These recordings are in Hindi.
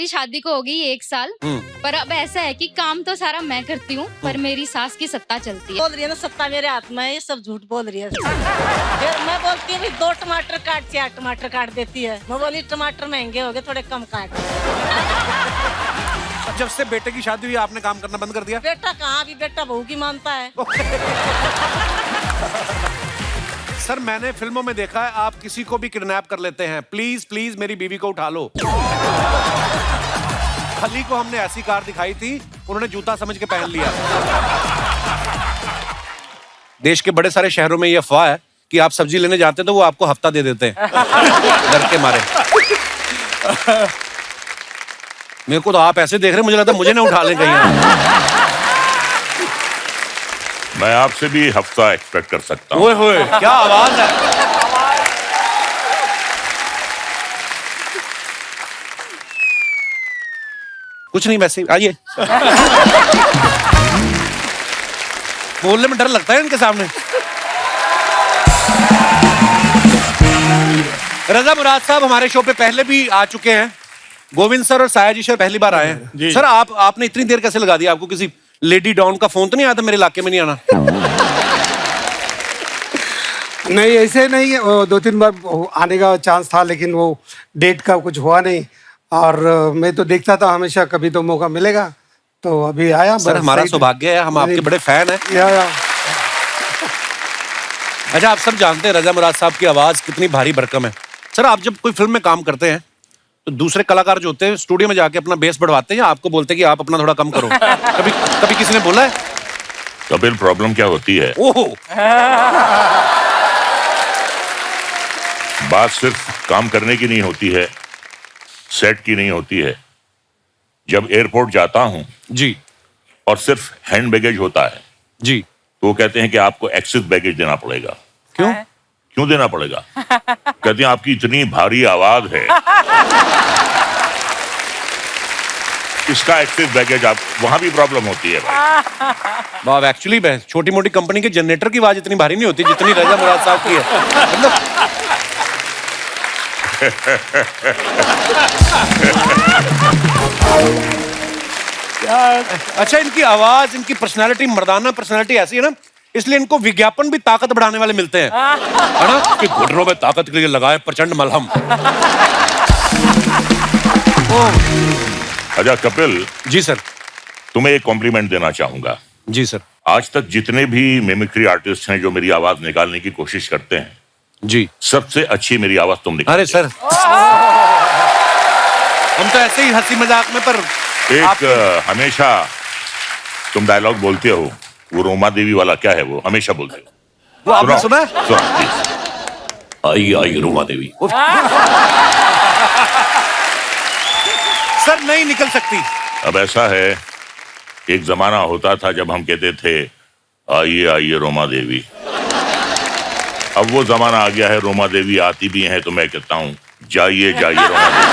मेरी शादी को हो गई 1 साल, पर अब ऐसा है कि काम तो सारा मैं करती हूँ, पर मेरी सास की सत्ता चलती है। बोल रही है ना सत्ता मेरे हाथ में है, ये सब झूठ बोल रही है। फिर मैं बोलती हूँ 2 टमाटर काट, 4 टमाटर काट देती है। मैं बोली टमाटर महंगे हो गए, थोड़े कम काट। जब से बेटे की शादी हुई आपने काम करना बंद कर दिया? बेटा कहाँ, अभी बेटा बहू की मानता है। सर मैंने फिल्मों में देखा है आप किसी को भी किडनैप कर लेते हैं। प्लीज प्लीज मेरी बीवी को उठा लो। खली को हमने ऐसी कार दिखाई थी, उन्होंने जूता समझ के पहन लिया। देश के बड़े सारे शहरों में ये अफवाह है कि आप सब्जी लेने जाते तो वो आपको हफ्ता दे देते हैं डर के मारे। मेरे को तो आप ऐसे देख रहे, मुझे लगता है मुझे ना उठा लें कहीं। मैं आपसे भी हफ्ता एक्सपेक्ट कर सकता हूँ। ओए होए, क्या आवाज है। कुछ नहीं, वैसे आइए। बोलने में डर लगता है इनके सामने। रजा मुराद साहब हमारे शो पे पहले भी आ चुके हैं। गोविंद सर और साया जी सर पहली बार आए हैं। सर आपने इतनी देर कैसे लगा दी? आपको किसी लेडी डॉन का फोन तो नहीं आया था मेरे इलाके में नहीं आना? नहीं ऐसे नहीं, वो 2-3 बार आने का चांस था, लेकिन वो डेट का कुछ हुआ नहीं। और मैं तो देखता था हमेशा, कभी तो मौका मिलेगा, तो अभी आया। सर हमारा सौभाग्य है, हम आपके बड़े फैन हैं। या। अच्छा, आप सब जानते हैं रजा मुराद साहब की आवाज कितनी भारी भरकम है। सर आप जब कोई फिल्म में काम करते हैं तो दूसरे कलाकार जो होते हैं स्टूडियो में जाके अपना बेस बढ़वाते हैं या आपको बोलते हैं कि आप अपना थोड़ा कम करो? कभी किसी ने बोला है? कपिल प्रॉब्लम क्या होती है, ओहो, बात सिर्फ काम करने की नहीं होती है, सेट की नहीं होती है। जब एयरपोर्ट जाता हूं जी और सिर्फ हैंड बैगेज होता है जी, तो वो कहते हैं कि आपको एक्सेस बैगेज देना पड़ेगा। क्यों? क्यों देना पड़ेगा? कहते हैं आपकी इतनी भारी आवाज है, इसका एक्सेस बैगेज। आप वहां भी प्रॉब्लम होती है भाई। वाह, एक्चुअली छोटी मोटी कंपनी के जनरेटर की आवाज इतनी भारी नहीं होती जितनी रजा मुराद साहब की है। मतलब अच्छा, इनकी आवाज, इनकी पर्सनालिटी, मर्दाना पर्सनालिटी ऐसी है ना, इसलिए इनको विज्ञापन भी ताकत बढ़ाने वाले मिलते हैं, है ना, कि घुटनों में ताकत के लिए लगाए प्रचंड मलहम। अच्छा कपिल जी सर। तुम्हें एक कॉम्प्लीमेंट देना चाहूंगा। जी सर। आज तक जितने भी मिमिक्री आर्टिस्ट हैं जो मेरी आवाज निकालने की कोशिश करते हैं जी, सबसे अच्छी मेरी आवाज तुम निकाल। अरे सर, हम तो ऐसे ही हंसी मजाक में, पर एक हमेशा तुम डायलॉग बोलते हो, वो रोमा देवी वाला क्या है, वो हमेशा बोलते हो। वो आपने सुना है? आई आई रोमा देवी। सर नहीं निकल सकती। अब ऐसा है, एक जमाना होता था जब हम कहते थे आइए आइए रोमा देवी। अब वो जमाना आ गया है, रोमा देवी आती भी हैं तो मैं कहता हूँ जाइए जाइए रोमा देवी।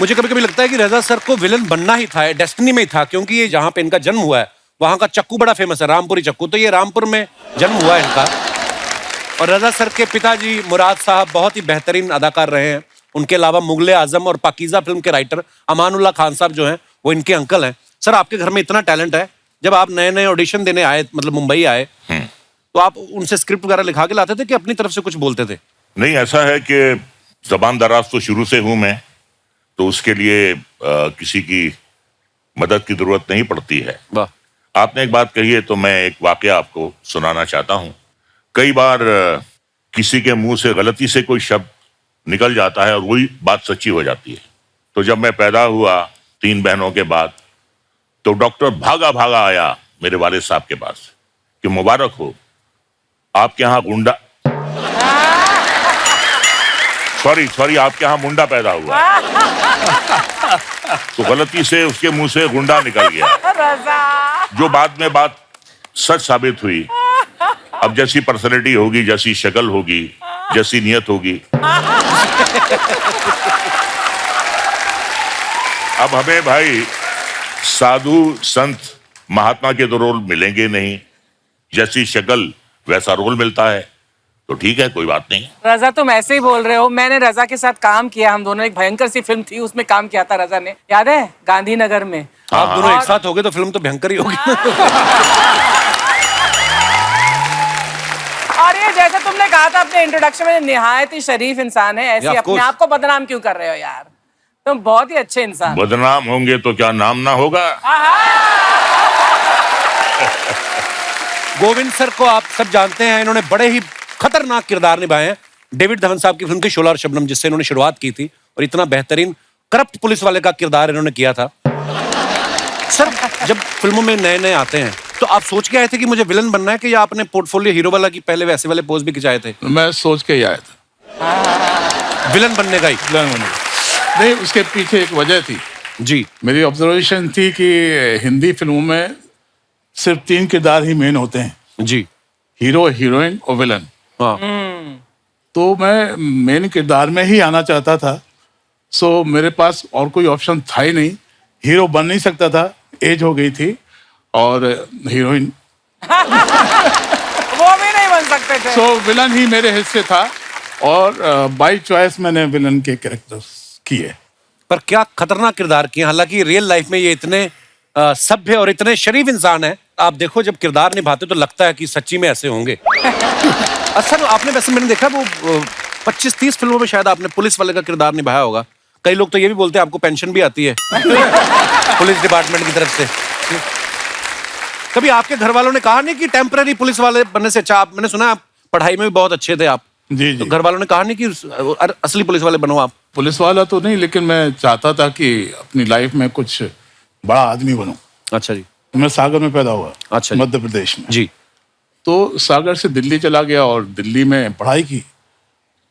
मुझे कभी कभी लगता है कि रजा सर को विलन बनना ही था, डेस्टिनी में ही था, क्योंकि ये जहाँ पे इनका जन्म हुआ है वहां का चक्कू बड़ा फेमस है, रामपुरी चक्कू। तो ये रामपुर में जन्म हुआ है इनका। और रजा सर के पिताजी मुराद साहब बहुत ही बेहतरीन अदाकार रहे हैं। उनके अलावा मुगले आजम और पाकीजा फिल्म के राइटर अमानुल्लाह खान साहब जो हैं वो इनके अंकल हैं। सर आपके घर में इतना टैलेंट है, जब आप नए नए ऑडिशन देने आए, मतलब मुंबई आए, तो आप उनसे स्क्रिप्ट वगैरह लिखा के लाते थे कि अपनी तरफ से कुछ बोलते थे? नहीं, ऐसा है कि जबान दराज तो शुरू से हूं मैं, तो उसके लिए किसी की मदद की जरूरत नहीं पड़ती है। आपने एक बात कही है तो मैं एक वाकया आपको सुनाना चाहता हूं। कई बार किसी के मुंह से गलती से कोई शब्द निकल जाता है और वही बात सच्ची हो जाती है। तो जब मैं पैदा हुआ 3 बहनों के बाद, तो डॉक्टर भागा भागा आया मेरे वालिद साहब के पास कि मुबारक हो, आपके यहाँ गुंडा, सॉरी आपके यहाँ मुंडा पैदा हुआ। तो गलती से उसके मुंह से गुंडा निकल गया, जो बाद में बात सच साबित हुई। अब जैसी पर्सनैलिटी होगी, जैसी शक्ल होगी, जैसी नियत होगी, अब हमें भाई साधु संत महात्मा के तो रोल मिलेंगे नहीं, जैसी शक्ल वैसा रोल मिलता है। तो ठीक है, कोई बात नहीं। रजा तुम ऐसे ही बोल रहे हो, मैंने रजा के साथ काम किया, हम दोनों एक भयंकर सी फिल्म थी उसमें काम किया था रजा ने, याद है, गांधीनगर में। आप दोनों एक साथ हो गए तो फिल्म तो भयंकर ही होगी। और ये जैसे तुमने कहा था अपने इंट्रोडक्शन में, निहायत ही शरीफ इंसान है, ऐसे अपने आप को बदनाम क्यों कर रहे हो यार? तुम बहुत ही अच्छे इंसान। बदनाम होंगे तो क्या नाम ना होगा? गोविंद सर को आप सब जानते हैं, इन्होंने बड़े ही खतरनाक किरदार निभाए हैं। डेविड धवन साहब की फिल्म थी शोला और शबनम, जिससे इन्होंने शुरुआत की थी, और इतना बेहतरीन करप्ट पुलिस वाले का किरदार इन्होंने किया था। सर, जब फिल्मों में नए नए आते हैं तो आप सोच के आए थे कि मुझे विलन बनना है, कि या आपने पोर्टफोलियो हीरो वाला की पहले वैसे वाले पोज भी खिंचाए थे? मैं सोच के ही आया था विलन बनने का ही? विलन बनने का। नहीं, उसके पीछे एक वजह थी जी। मेरी ऑब्जर्वेशन थी कि हिंदी फिल्मों में सिर्फ 3 किरदार ही मेन होते हैं जी, हीरो, हीरोइन और विलन। हाँ। तो मैं मेन किरदार में ही आना चाहता था, सो मेरे पास और कोई ऑप्शन था ही नहीं। हीरो बन नहीं सकता था, एज हो गई थी, और हीरोइन वो भी नहीं बन सकते थे। सो विलन ही मेरे हिस्से था, और बाय चॉइस मैंने विलन के कैरेक्टर्स किए। पर क्या खतरनाक किरदार किए। हालांकि रियल लाइफ में ये इतने सभ्य और इतने शरीफ इंसान है, आप देखो जब किरदार निभाते तो लगता है कि सच्ची में ऐसे होंगे। अच्छा, आपने वैसे मैंने देखा वो 25-30 फिल्मों में शायद आपने पुलिस वाले का किरदार निभाया होगा। कई लोग तो ये भी बोलते हैं आपको पेंशन भी आती है पुलिस डिपार्टमेंट की तरफ से। कभी आपके घर वालों ने कहा नहीं कि टेम्पररी पुलिस वाले बनने से अच्छा, मैंने सुना आप पढ़ाई में भी बहुत अच्छे थे आप? जी जी। तो घर वालों ने कहा नहीं कि असली पुलिस वाले बनो आप? पुलिस वाला तो नहीं, लेकिन मैं चाहता था कि अपनी लाइफ में कुछ बड़ा आदमी बनूं। अच्छा जी। मैं सागर में पैदा हुआ। अच्छा। मध्य प्रदेश में जी। तो सागर से दिल्ली चला गया और दिल्ली में पढ़ाई की,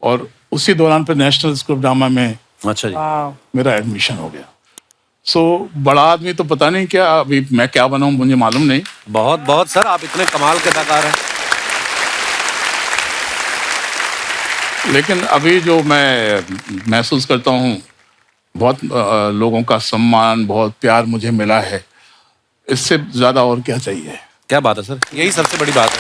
और उसी दौरान पे नेशनल स्कूल ऑफ ड्रामा में अच्छा जी मेरा एडमिशन हो गया। सो बड़ा आदमी तो पता नहीं क्या, अभी मैं क्या बनाऊं मुझे मालूम नहीं। बहुत बहुत सर, आप इतने कमाल के अदाकार हैं। लेकिन अभी जो मैं महसूस करता हूँ, बहुत लोगों का सम्मान, बहुत प्यार मुझे मिला है, इससे ज्यादा और क्या चाहिए? क्या बात है सर, यही सबसे बड़ी बात है।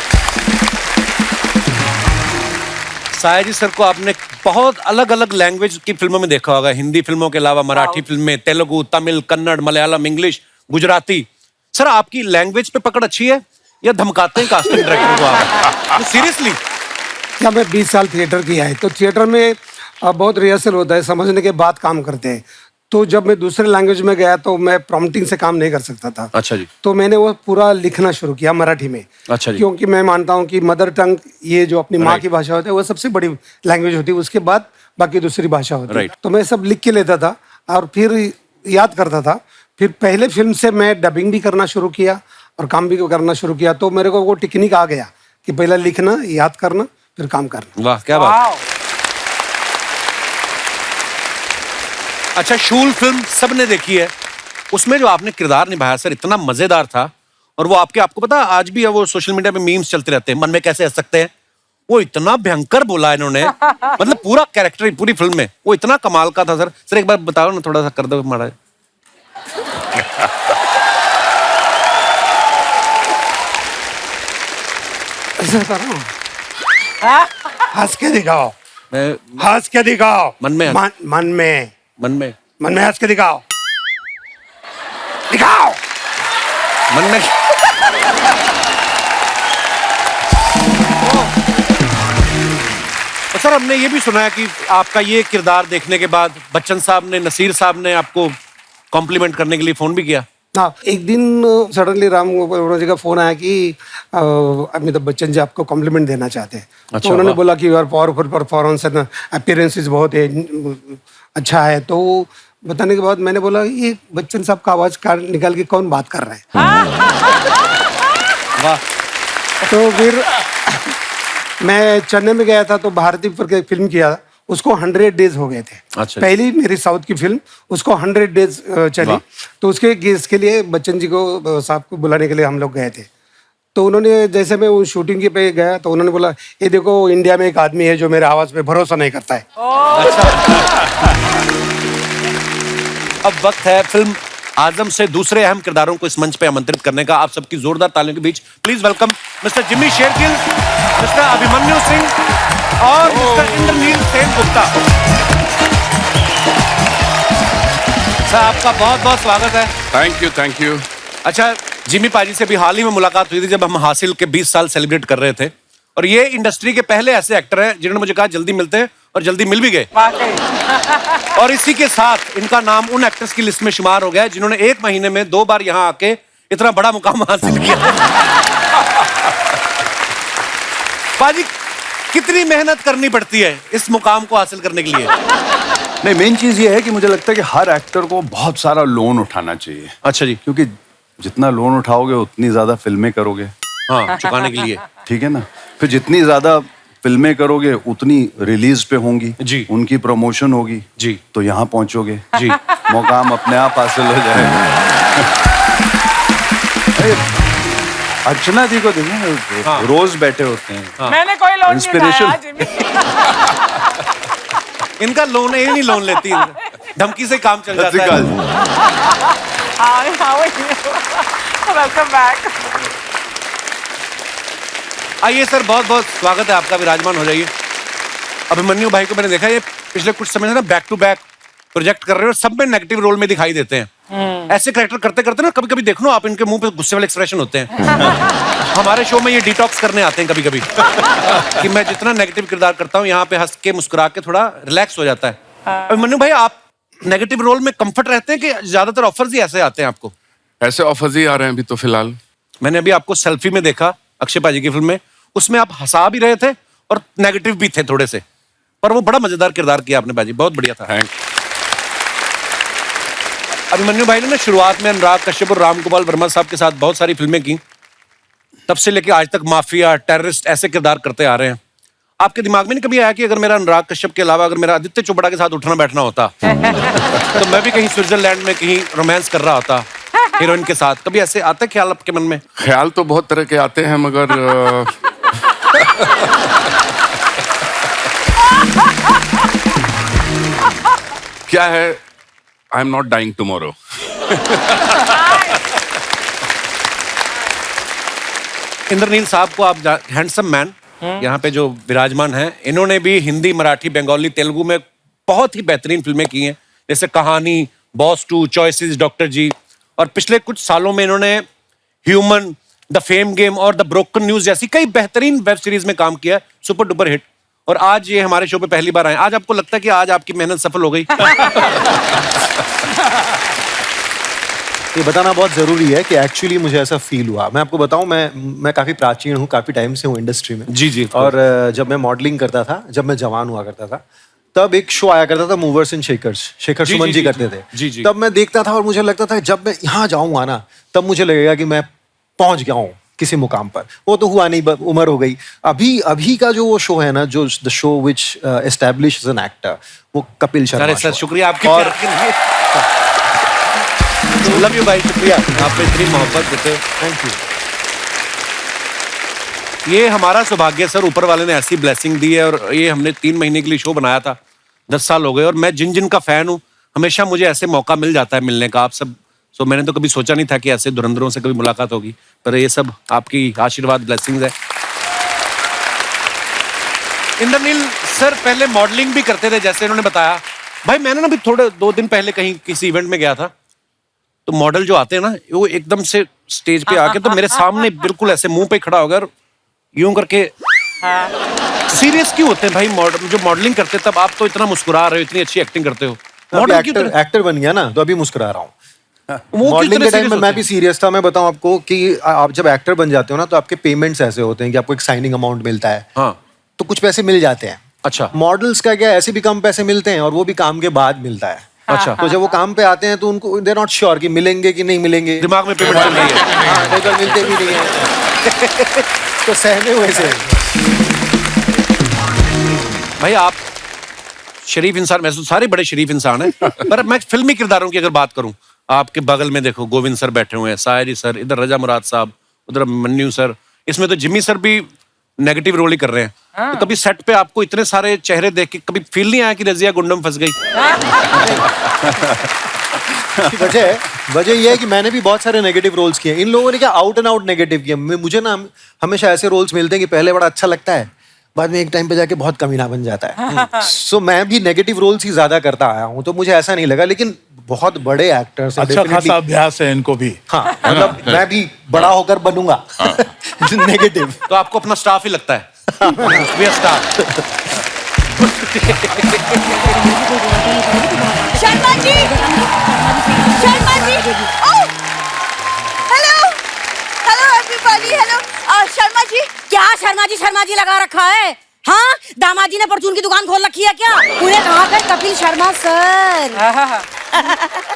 साया जी सर को आपने बहुत अलग अलग लैंग्वेज की फिल्मों में देखा होगा, हिंदी फिल्मों के अलावा मराठी फिल्म में, तेलुगु, तमिल, कन्नड़, मलयालम, इंग्लिश, गुजराती। सर, आपकी लैंग्वेज पे पकड़ अच्छी है या धमकाते हैं कास्टिंग डायरेक्टर को आप? सीरियसली? क्या मैं 20 साल थिएटर किया है, तो थिएटर में बहुत रिहर्सल होता है, समझने के बाद काम करते हैं। तो जब मैं दूसरे लैंग्वेज में गया तो मैं प्रॉम्प्टिंग से काम नहीं कर सकता था। अच्छा जी। तो मैंने वो पूरा लिखना शुरू किया मराठी में। अच्छा जी। क्योंकि मैं मानता हूँ कि मदर टंग, ये जो अपनी माँ की भाषा होती है, वो सबसे बड़ी लैंग्वेज होती है, उसके बाद बाकी दूसरी भाषा होती है। तो मैं सब लिख के लेता था और फिर याद करता था। फिर पहले फिल्म से मैं डबिंग भी करना शुरू किया और काम भी करना शुरू किया, तो मेरे को वो टेक्निक आ गया कि पहले लिखना, याद करना, फिर काम करना। वाह, क्या बात। अच्छा, शूल फिल्म सबने देखी है, उसमें जो आपने किरदार निभाया सर इतना मजेदार था, और वो आपको पता आज भी है, वो सोशल मीडिया पे मीम्स चलते रहते हैं, मन में कैसे हंस सकते हैं। वो इतना भयंकर बोला इन्होंने, मतलब पूरा कैरेक्टर पूरी फिल्म में वो इतना कमाल का था। सर एक बार बताओ ना, थोड़ा सा कर दो माड़ा। ऐसा करो, हंस के दिखाओ, हंस के दिखाओ, मन में हंस के दिखाओ, मन में। तो सर, हमने ये भी सुना है कि आपका ये किरदार देखने के बाद बच्चन साहब ने, नसीर साहब ने आपको कॉम्प्लीमेंट करने के लिए फोन भी किया। हाँ, एक दिन सडनली राम जी का फोन आया कि अमिताभ बच्चन जी आपको कॉम्प्लीमेंट देना चाहते हैं। अच्छा, तो उन्होंने बोला कि यार पावरफुल परफॉर्मेंस है ना, अपीयरेंसेस बहुत है, अच्छा है। तो बताने के बाद मैंने बोला ये बच्चन साहब का आवाज निकाल के कौन बात कर रहा है। वाह। तो फिर मैं चेन्नई में गया था, तो भारती पर फिल्म किया, उसको 100 डेज हो गए थे। अच्छा। पहली मेरी साउथ की फिल्म, उसको 100 डेज चली। तो इसके लिए बच्चन जी को, साहब को बुलाने के लिए हम लोग गए थे। तो उन्होंने, जैसे मैं वो शूटिंग के पे गया, तो उन्होंने बोला ये देखो, इंडिया में एक आदमी है जो मेरे आवाज पे भरोसा नहीं करता है। अब वक्त है फिल्म आजम से दूसरे अहम किरदारों को इस मंच पे आमंत्रित करने का। आप सबकी जोरदार तालियों के बीच please welcome mister Jimmy Shergill. Mister Abhimanyu Singh और मिस्टर इंद्रनील सेन गुप्ता। सर आपका बहुत बहुत स्वागत है। Thank you. अच्छा, जिमी पाजी से भी हाल ही में मुलाकात हुई थी जब हम हासिल के 20 साल सेलिब्रेट कर रहे थे, और ये इंडस्ट्री के पहले ऐसे एक्टर हैं जिन्होंने मुझे कहा जल्दी मिलते हैं, और जल्दी मिल भी गए। और इसी के साथ इनका नाम उन एक्टर्स की लिस्ट में शुमार हो गया है जिन्होंने 1 महीने में 2 बार यहाँ आके इतना बड़ा मुकाम हासिल किया। पाजी, कितनी मेहनत करनी पड़ती है इस मुकाम को हासिल करने के लिए? नहीं, मेन चीज ये है कि मुझे लगता है कि हर एक्टर को बहुत सारा लोन उठाना चाहिए। अच्छा जी। क्योंकि जितना लोन उठाओगे उतनी ज्यादा फिल्में करोगे। हाँ, चुकाने के लिए। ठीक है ना। फिर जितनी ज्यादा फिल्में करोगे उतनी रिलीज पे होंगी जी, उनकी प्रमोशन होगी जी, तो यहाँ पहुंचोगे जी, मुकाम अपने आप हासिल हो जाएगा। अर्चना जी को देखिए, हाँ, रोज बैठे होते हैं। हाँ, मैंने कोई लोन इंस्पिरेशन। नहीं उठाया, जिमी। इनका लोन है, ये नहीं लोन लेती, धमकी से काम चल जाता है। Welcome back. आइए सर, बहुत बहुत स्वागत है आपका, विराजमान हो जाइए। अभिमन्यु भाई को मैंने देखा ये पिछले कुछ समय से ना बैक टू बैक प्रोजेक्ट कर रहे हैं और सब में नेगेटिव रोल में दिखाई देते हैं। ऐसे कैरेक्टर करते करते ना कभी कभी देखो आप इनके मुंह पे गुस्से वाले एक्सप्रेशन होते हैं। हमारे शो में ये डिटॉक्स करने आते हैं कभी कभी कि मैं जितना नेगेटिव किरदार करता हूँ यहाँ पे हंस के मुस्कुरा के थोड़ा रिलैक्स हो जाता है। अभिमन्यु भाई, आप नेगेटिव रोल में कंफर्ट रहते हैं कि ज्यादातर ऑफर्स ही ऐसे आते हैं आपको? ऐसे ऑफर्स ही आ रहे हैं अभी तो फिलहाल। मैंने अभी आपको सेल्फी में देखा अक्षय पाजी की फिल्म में, उसमें आप हंसा भी रहे थे और नेगेटिव भी थे थोड़े से, पर वो बड़ा मजेदार किरदार किया आपने पाजी, बहुत बढ़िया था। अभिमन्यु भाई ने ना शुरुआत में अनुराग कश्यप और रामगोपाल वर्मा साहब के साथ बहुत सारी फिल्में की, तब से लेकर आज तक माफिया, टेररिस्ट ऐसे किरदार करते आ रहे हैं। आपके दिमाग में नहीं कभी आया कि अगर मेरा अनुराग कश्यप के अलावा अगर मेरा आदित्य चोपड़ा के साथ उठना बैठना होता तो मैं भी कहीं स्विट्जरलैंड में कहीं रोमांस कर रहा होता हीरोइन के साथ? कभी ऐसे आता है ख्याल आपके मन में? ख्याल तो बहुत तरह के आते हैं, मगर क्या है, I am not dying tomorrow. Indranil साहब को आप हैंडसम मैन यहाँ पे जो विराजमान हैं, इन्होंने भी हिंदी, मराठी, बंगाली, तेलुगु में बहुत ही बेहतरीन फिल्में की हैं, जैसे कहानी, बॉस 2, चॉइसेस, डॉक्टर जी, और पिछले कुछ सालों में इन्होंने ह्यूमन, द फेम गेम और द ब्रोकन न्यूज जैसी कई बेहतरीन वेब सीरीज में काम किया, सुपर डुपर हिट। और आज ये हमारे शो पे पहली बार आए। आज आपको लगता है कि आज आपकी मेहनत सफल हो गई? ये बताना बहुत ज़रूरी है कि एक्चुअली मुझे ऐसा फील हुआ। मैं आपको बताऊं, मैं काफ़ी प्राचीन हूँ, काफ़ी टाइम से हूँ इंडस्ट्री में। जी जी। और जब मैं मॉडलिंग करता था, जब मैं जवान हुआ करता था, तब एक शो आया करता था, movers and shakers, Shekhar Suman ji करते थे। जी जी। तब मैं देखता था और मुझे लगता था जब मैं यहाँ जाऊँगा ना, तब मुझे लगेगा कि मैं पहुँच गया हूँ किसी मुकाम पर। वो तो हुआ नहीं, उम्र हो गई। अभी का जो वो शो है ना, जो the show which establish an actor, वो कपिल शर्मा। सर शुक्रिया आपकी और लव यू भाई, शुक्रिया आपने इतनी मोहब्बत देते। Thank you. ये हमारा सौभाग्य सर, ऊपर वाले ने ऐसी ब्लेसिंग दी है, और ये हमने 3 महीने के लिए शो बनाया था, 10 साल हो गए, और मैं जिन का फैन हूँ हमेशा मुझे ऐसे मौका मिल जाता है मिलने का आप सब। सो मैंने तो कभी सोचा नहीं था कि ऐसे धुरंधरों से कभी मुलाकात होगी, पर ये सब आपकी आशीर्वाद, ब्लेसिंग्स है। इंद्रनील सर पहले मॉडलिंग भी करते थे जैसे इन्होंने बताया। भाई मैंने ना भी थोड़े 2 दिन पहले कहीं किसी इवेंट में गया था, तो मॉडल जो आते हैं ना, वो एकदम से स्टेज पे आके तो मेरे सामने बिल्कुल ऐसे मुंह पे खड़ा होकर यूं करके सीरियस क्यों होते हैं भाई? जो मॉडलिंग करते तब आप तो इतना मुस्कुरा रहे हो, इतनी अच्छी एक्टिंग करते हो। एक्टर बन गया ना, तो अभी मुस्कुरा रहा हूँ। मॉडलिंग के टाइम में मैं भी सीरियस था। मैं बताऊं आपको कि आप जब एक्टर बन जाते हो ना, तो आपके पेमेंट्स ऐसे होते हैं कि आपको एक साइनिंग अमाउंट मिलता है। हाँ। तो कुछ पैसे मिल जाते हैं। अच्छा। मॉडल्स का क्या, ऐसे भी कम पैसे मिलते हैं, और वो भी काम के बाद मिलता है। अच्छा। तो जब वो काम पे आते हैं तो उनको दे नॉट श्योर कि मिलेंगे कि नहीं मिलेंगे, दिमाग में पेमेंट चल रही है। हाँ, नहीं तो मिलते भी नहीं है। तो सहमे हुए से भाई आप शरीफ इंसान, वैसे सारे बड़े शरीफ इंसान हैं, पर मैं फिल्मी किरदारों की अगर बात करूं, आपके बगल में देखो गोविंद सर बैठे हुए हैं, सायरी सर, इधर रजा मुराद साहब, उधर मन्नू सर, इसमें तो जिम्मी सर भी नेगेटिव रोल ही कर रहे हैं। तो कभी सेट पे आपको इतने सारे चेहरे देख के कभी फील नहीं आया कि रजिया गुंडम फंस गई? वजह ये है कि मैंने भी बहुत सारे नेगेटिव रोल्स किए। इन लोगों ने क्या आउट एंड आउट नेगेटिव किए। मुझे ना हमेशा ऐसे रोल्स मिलते हैं कि पहले बड़ा अच्छा लगता है, बाद में एक टाइम पे जाके बहुत कमीना बन जाता है। सो मैं भी नेगेटिव रोल्स ही ज्यादा करता आया हूँ, तो मुझे ऐसा नहीं लगा। लेकिन बहुत बड़े एक्टर्स हैं, अच्छा खासा अभ्यास है इनको भी। हाँ, मतलब मैं भी बड़ा होकर बनूंगा नेगेटिव। तो आपको अपना स्टाफ ही लगता है? We are staff. Sharma ji, Sharma ji, oh, hello, hello everybody, hello. Sharma ji, क्या शर्मा जी लगा रखा है? हाँ, दामाद जी ने परचून की दुकान खोल रखी है क्या? उन्हें कहा कर कपिल शर्मा सर।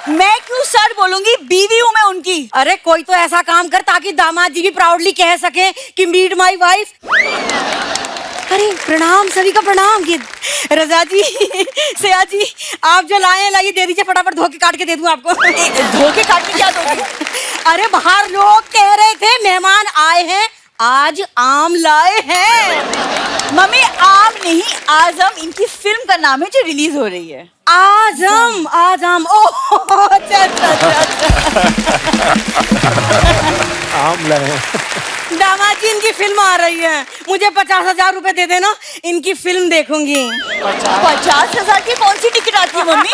मैं क्यों सर बोलूंगी, बीवी हूँ मैं उनकी। अरे कोई तो ऐसा काम कर ताकि दामाद जी भी प्राउडली कह सके कि मीट माई वाइफ। अरे प्रणाम, सभी का प्रणाम। ये रजा जी, सया जी, आप जो लाए लाइए दे दीजिए, फटाफट धो के काट के दे दूं आपको। धो के काट के क्या दोगे? अरे बाहर लोग कह रहे थे मेहमान आए हैं, आज आम लाए हैं। मम्मी आम नहीं, आजम इनकी फिल्म का नाम है जो रिलीज हो रही है। आजम, आजम, ओह अच्छा अच्छा अच्छा। आम लाए। दामाद जी इनकी फिल्म आ रही है, मुझे 50,000 रुपए दे देना, इनकी फिल्म देखूंगी। 50,000 की कौन सी टिकट आती है मम्मी?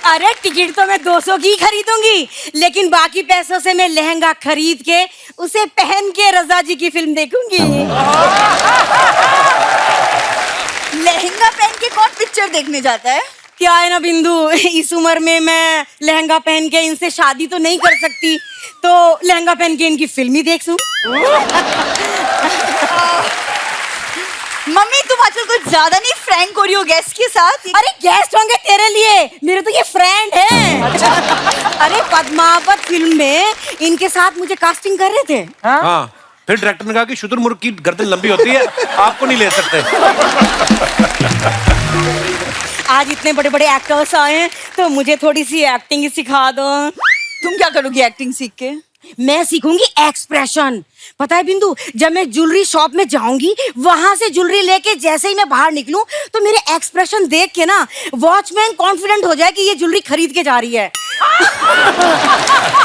अरे टिकट तो मैं 200 की खरीदूंगी, लेकिन बाकी पैसों से मैं लहंगा खरीद के उसे पहन के रजा जी की फिल्म देखूंगी। लहंगा पहन के कौन पिक्चर देखने जाता है? क्या है ना बिंदु, इस उम्र में मैं लहंगा पहन के इनसे शादी तो नहीं कर सकती, तो लहंगा पहन के इनकी फिल्म ही देख लूं। मम्मी तुम आजकल कुछ ज्यादा नहीं फ्रैंक हो रही हो गेस्ट के साथ। अरे गेस्ट होंगे तेरे लिए, मेरे तो ये फ्रेंड है। अच्छा। अरे पद्मावत फिल्म में इनके साथ मुझे कास्टिंग कर रहे थे। हाँ, फिर डायरेक्टर ने कहा कि शुतुरमुर्ग की गर्दन लंबी होती है, आपको नहीं ले सकते। आज इतने बड़े बड़े एक्टर्स आए हैं, तो मुझे थोड़ी सी एक्टिंग ही सिखा दो। तुम क्या करोगी एक्टिंग सीख के? मैं सीखूंगी एक्सप्रेशन। पता है बिंदु, जब मैं ज्वेलरी शॉप में जाऊंगी, वहां से ज्वेलरी लेके जैसे ही मैं बाहर निकलूं, तो मेरे एक्सप्रेशन देख के ना वॉचमैन कॉन्फिडेंट हो जाए कि ये ज्वेलरी खरीद के जा रही है।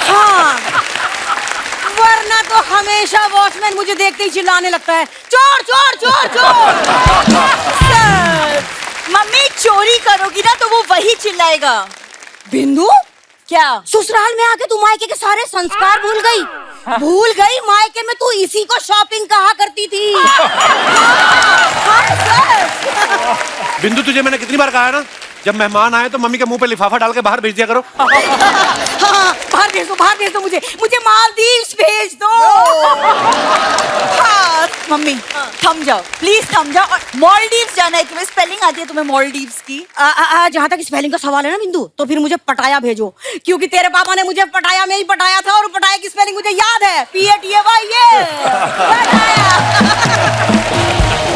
हाँ, वरना तो हमेशा वॉचमैन मुझे देखते ही चिल्लाने लगता है, चोर चोर चोर चोर। मम्मी चोरी करोगी ना तो वो वही चिल्लाएगा। बिंदु क्या ससुराल में आके तू मायके के सारे संस्कार भूल गई? भूल गई, मायके में तू इसी को शॉपिंग कहा करती थी। बिंदु तुझे मैंने कितनी बार कहा है ना, जब मेहमान आए तो मम्मी के मुंह पे लिफाफा डाल के बाहर भेज दिया करो। हाँ, बाहर भेज दो मुझे मालदीव्स भेज दो। हाँ, मम्मी थम जाओ प्लीज, थम जाओ। और मालदीव्स जाना है तुम्हें? स्पेलिंग आती है तुम्हें मालदीव्स की? जहाँ तक स्पेलिंग का सवाल है ना बिंदु, तो फिर मुझे पटाया भेजो, क्योंकि तेरे पापा ने मुझे पटाया में ही पटाया था, और पटाया की स्पेलिंग मुझे याद है, PATAY।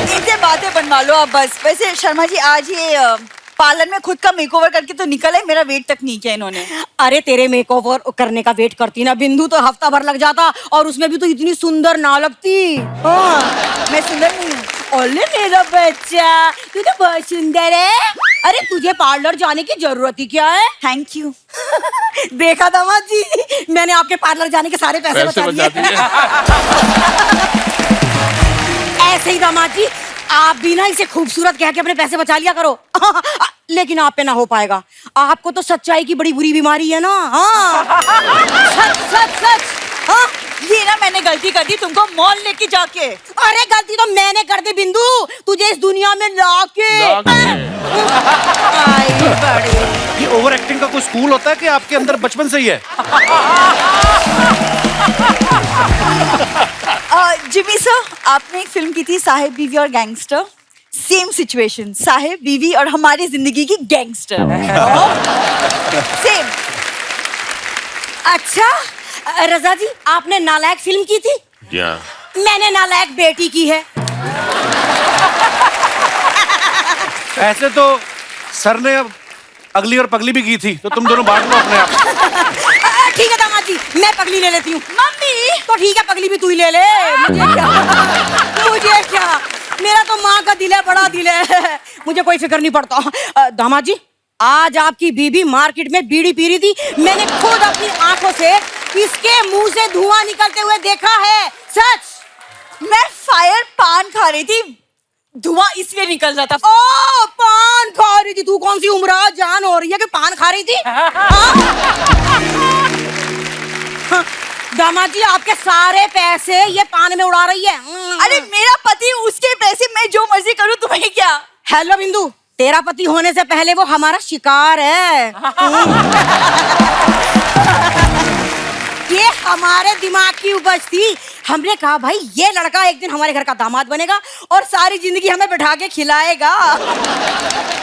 इनसे बातें बनवा लो आप बस। वैसे शर्मा जी आज ये पार्लर में खुद का मेकओवर करके तो निकल है, मेरा वेट तक नहीं किया इन्होंने। अरे तेरे मेकओवर करने का वेट करती ना बिंदु तो हफ्ता भर लग जाता, और उसमें भी तो इतनी सुंदर ना लगती। हाँ, मैं सुंदर नहीं हूँ। ओले मेरा बच्चा, तू तो बहुत सुंदर है। अरे तुझे पार्लर जाने की जरूरत ही क्या है? Thank you. देखा दामाद जी, मैंने आपके पार्लर जाने के सारे पैसे बचा दिए। ऐसे ही दामाद जी, आप भी ना इसे खूबसूरत कह के अपने पैसे बचा लिया करो। लेकिन आप पे ना हो पाएगा, आपको तो सच्चाई की बड़ी बुरी बीमारी है ना। हाँ। सच। हाँ? ये ना मैंने गलती कर दी तुमको मॉल लेके जाके। अरे गलती तो मैंने कर दी बिंदु, तुझे इस दुनिया में लाके। ये ओवर एक्टिंग का कोई स्कूल होता है कि आपके अंदर बचपन से ही है? जिमी सर, आपने एक फिल्म की थी साहेब बीवी और गैंगस्टर। सेम सिचुएशन, साहेब बीवी और हमारी जिंदगी की गैंगस्टर। सेम। अच्छा रजा जी, आपने नालायक फिल्म की थी? मैंने नालायक बेटी की है। ऐसे तो सर ने अगली और पगली भी की थी, तो तुम दोनों बांट लो अपने आप। ठीक है दामाद जी, मैं पगली ले लेती हूँ। मम्मी तो ठीक है, पगली भी तू ही ले ले। मुझे क्या, मेरा तो माँ का दिल है, बड़ा दिल है, मुझे कोई फिक्र नहीं पड़ता। दामाद जी आज आपकी बीबी मार्केट में बीड़ी पी रही थी, मैंने खुद अपनी आंखों से इसके मुंह से धुआं निकलते हुए देखा है। सच। मैं फायर पान खा रही थी, धुआं इसलिए निकल रहा था। ओ, पान खा रही थी तू? कौन सी उम्र जान हो रही है कि पान खा रही थी? हाँ, दामाद जी आपके सारे पैसे ये पान में उड़ा रही है। अरे मेरा पति, उसके पैसे मैं जो मर्जी करूं, तुम्हें क्या? हेलो बिंदु, तेरा पति होने से पहले वो हमारा शिकार है। ये हमारे दिमाग की उपज थी। हमने कहा भाई ये लड़का एक दिन हमारे घर का दामाद बनेगा और सारी जिंदगी हमें बैठा के खिलाएगा।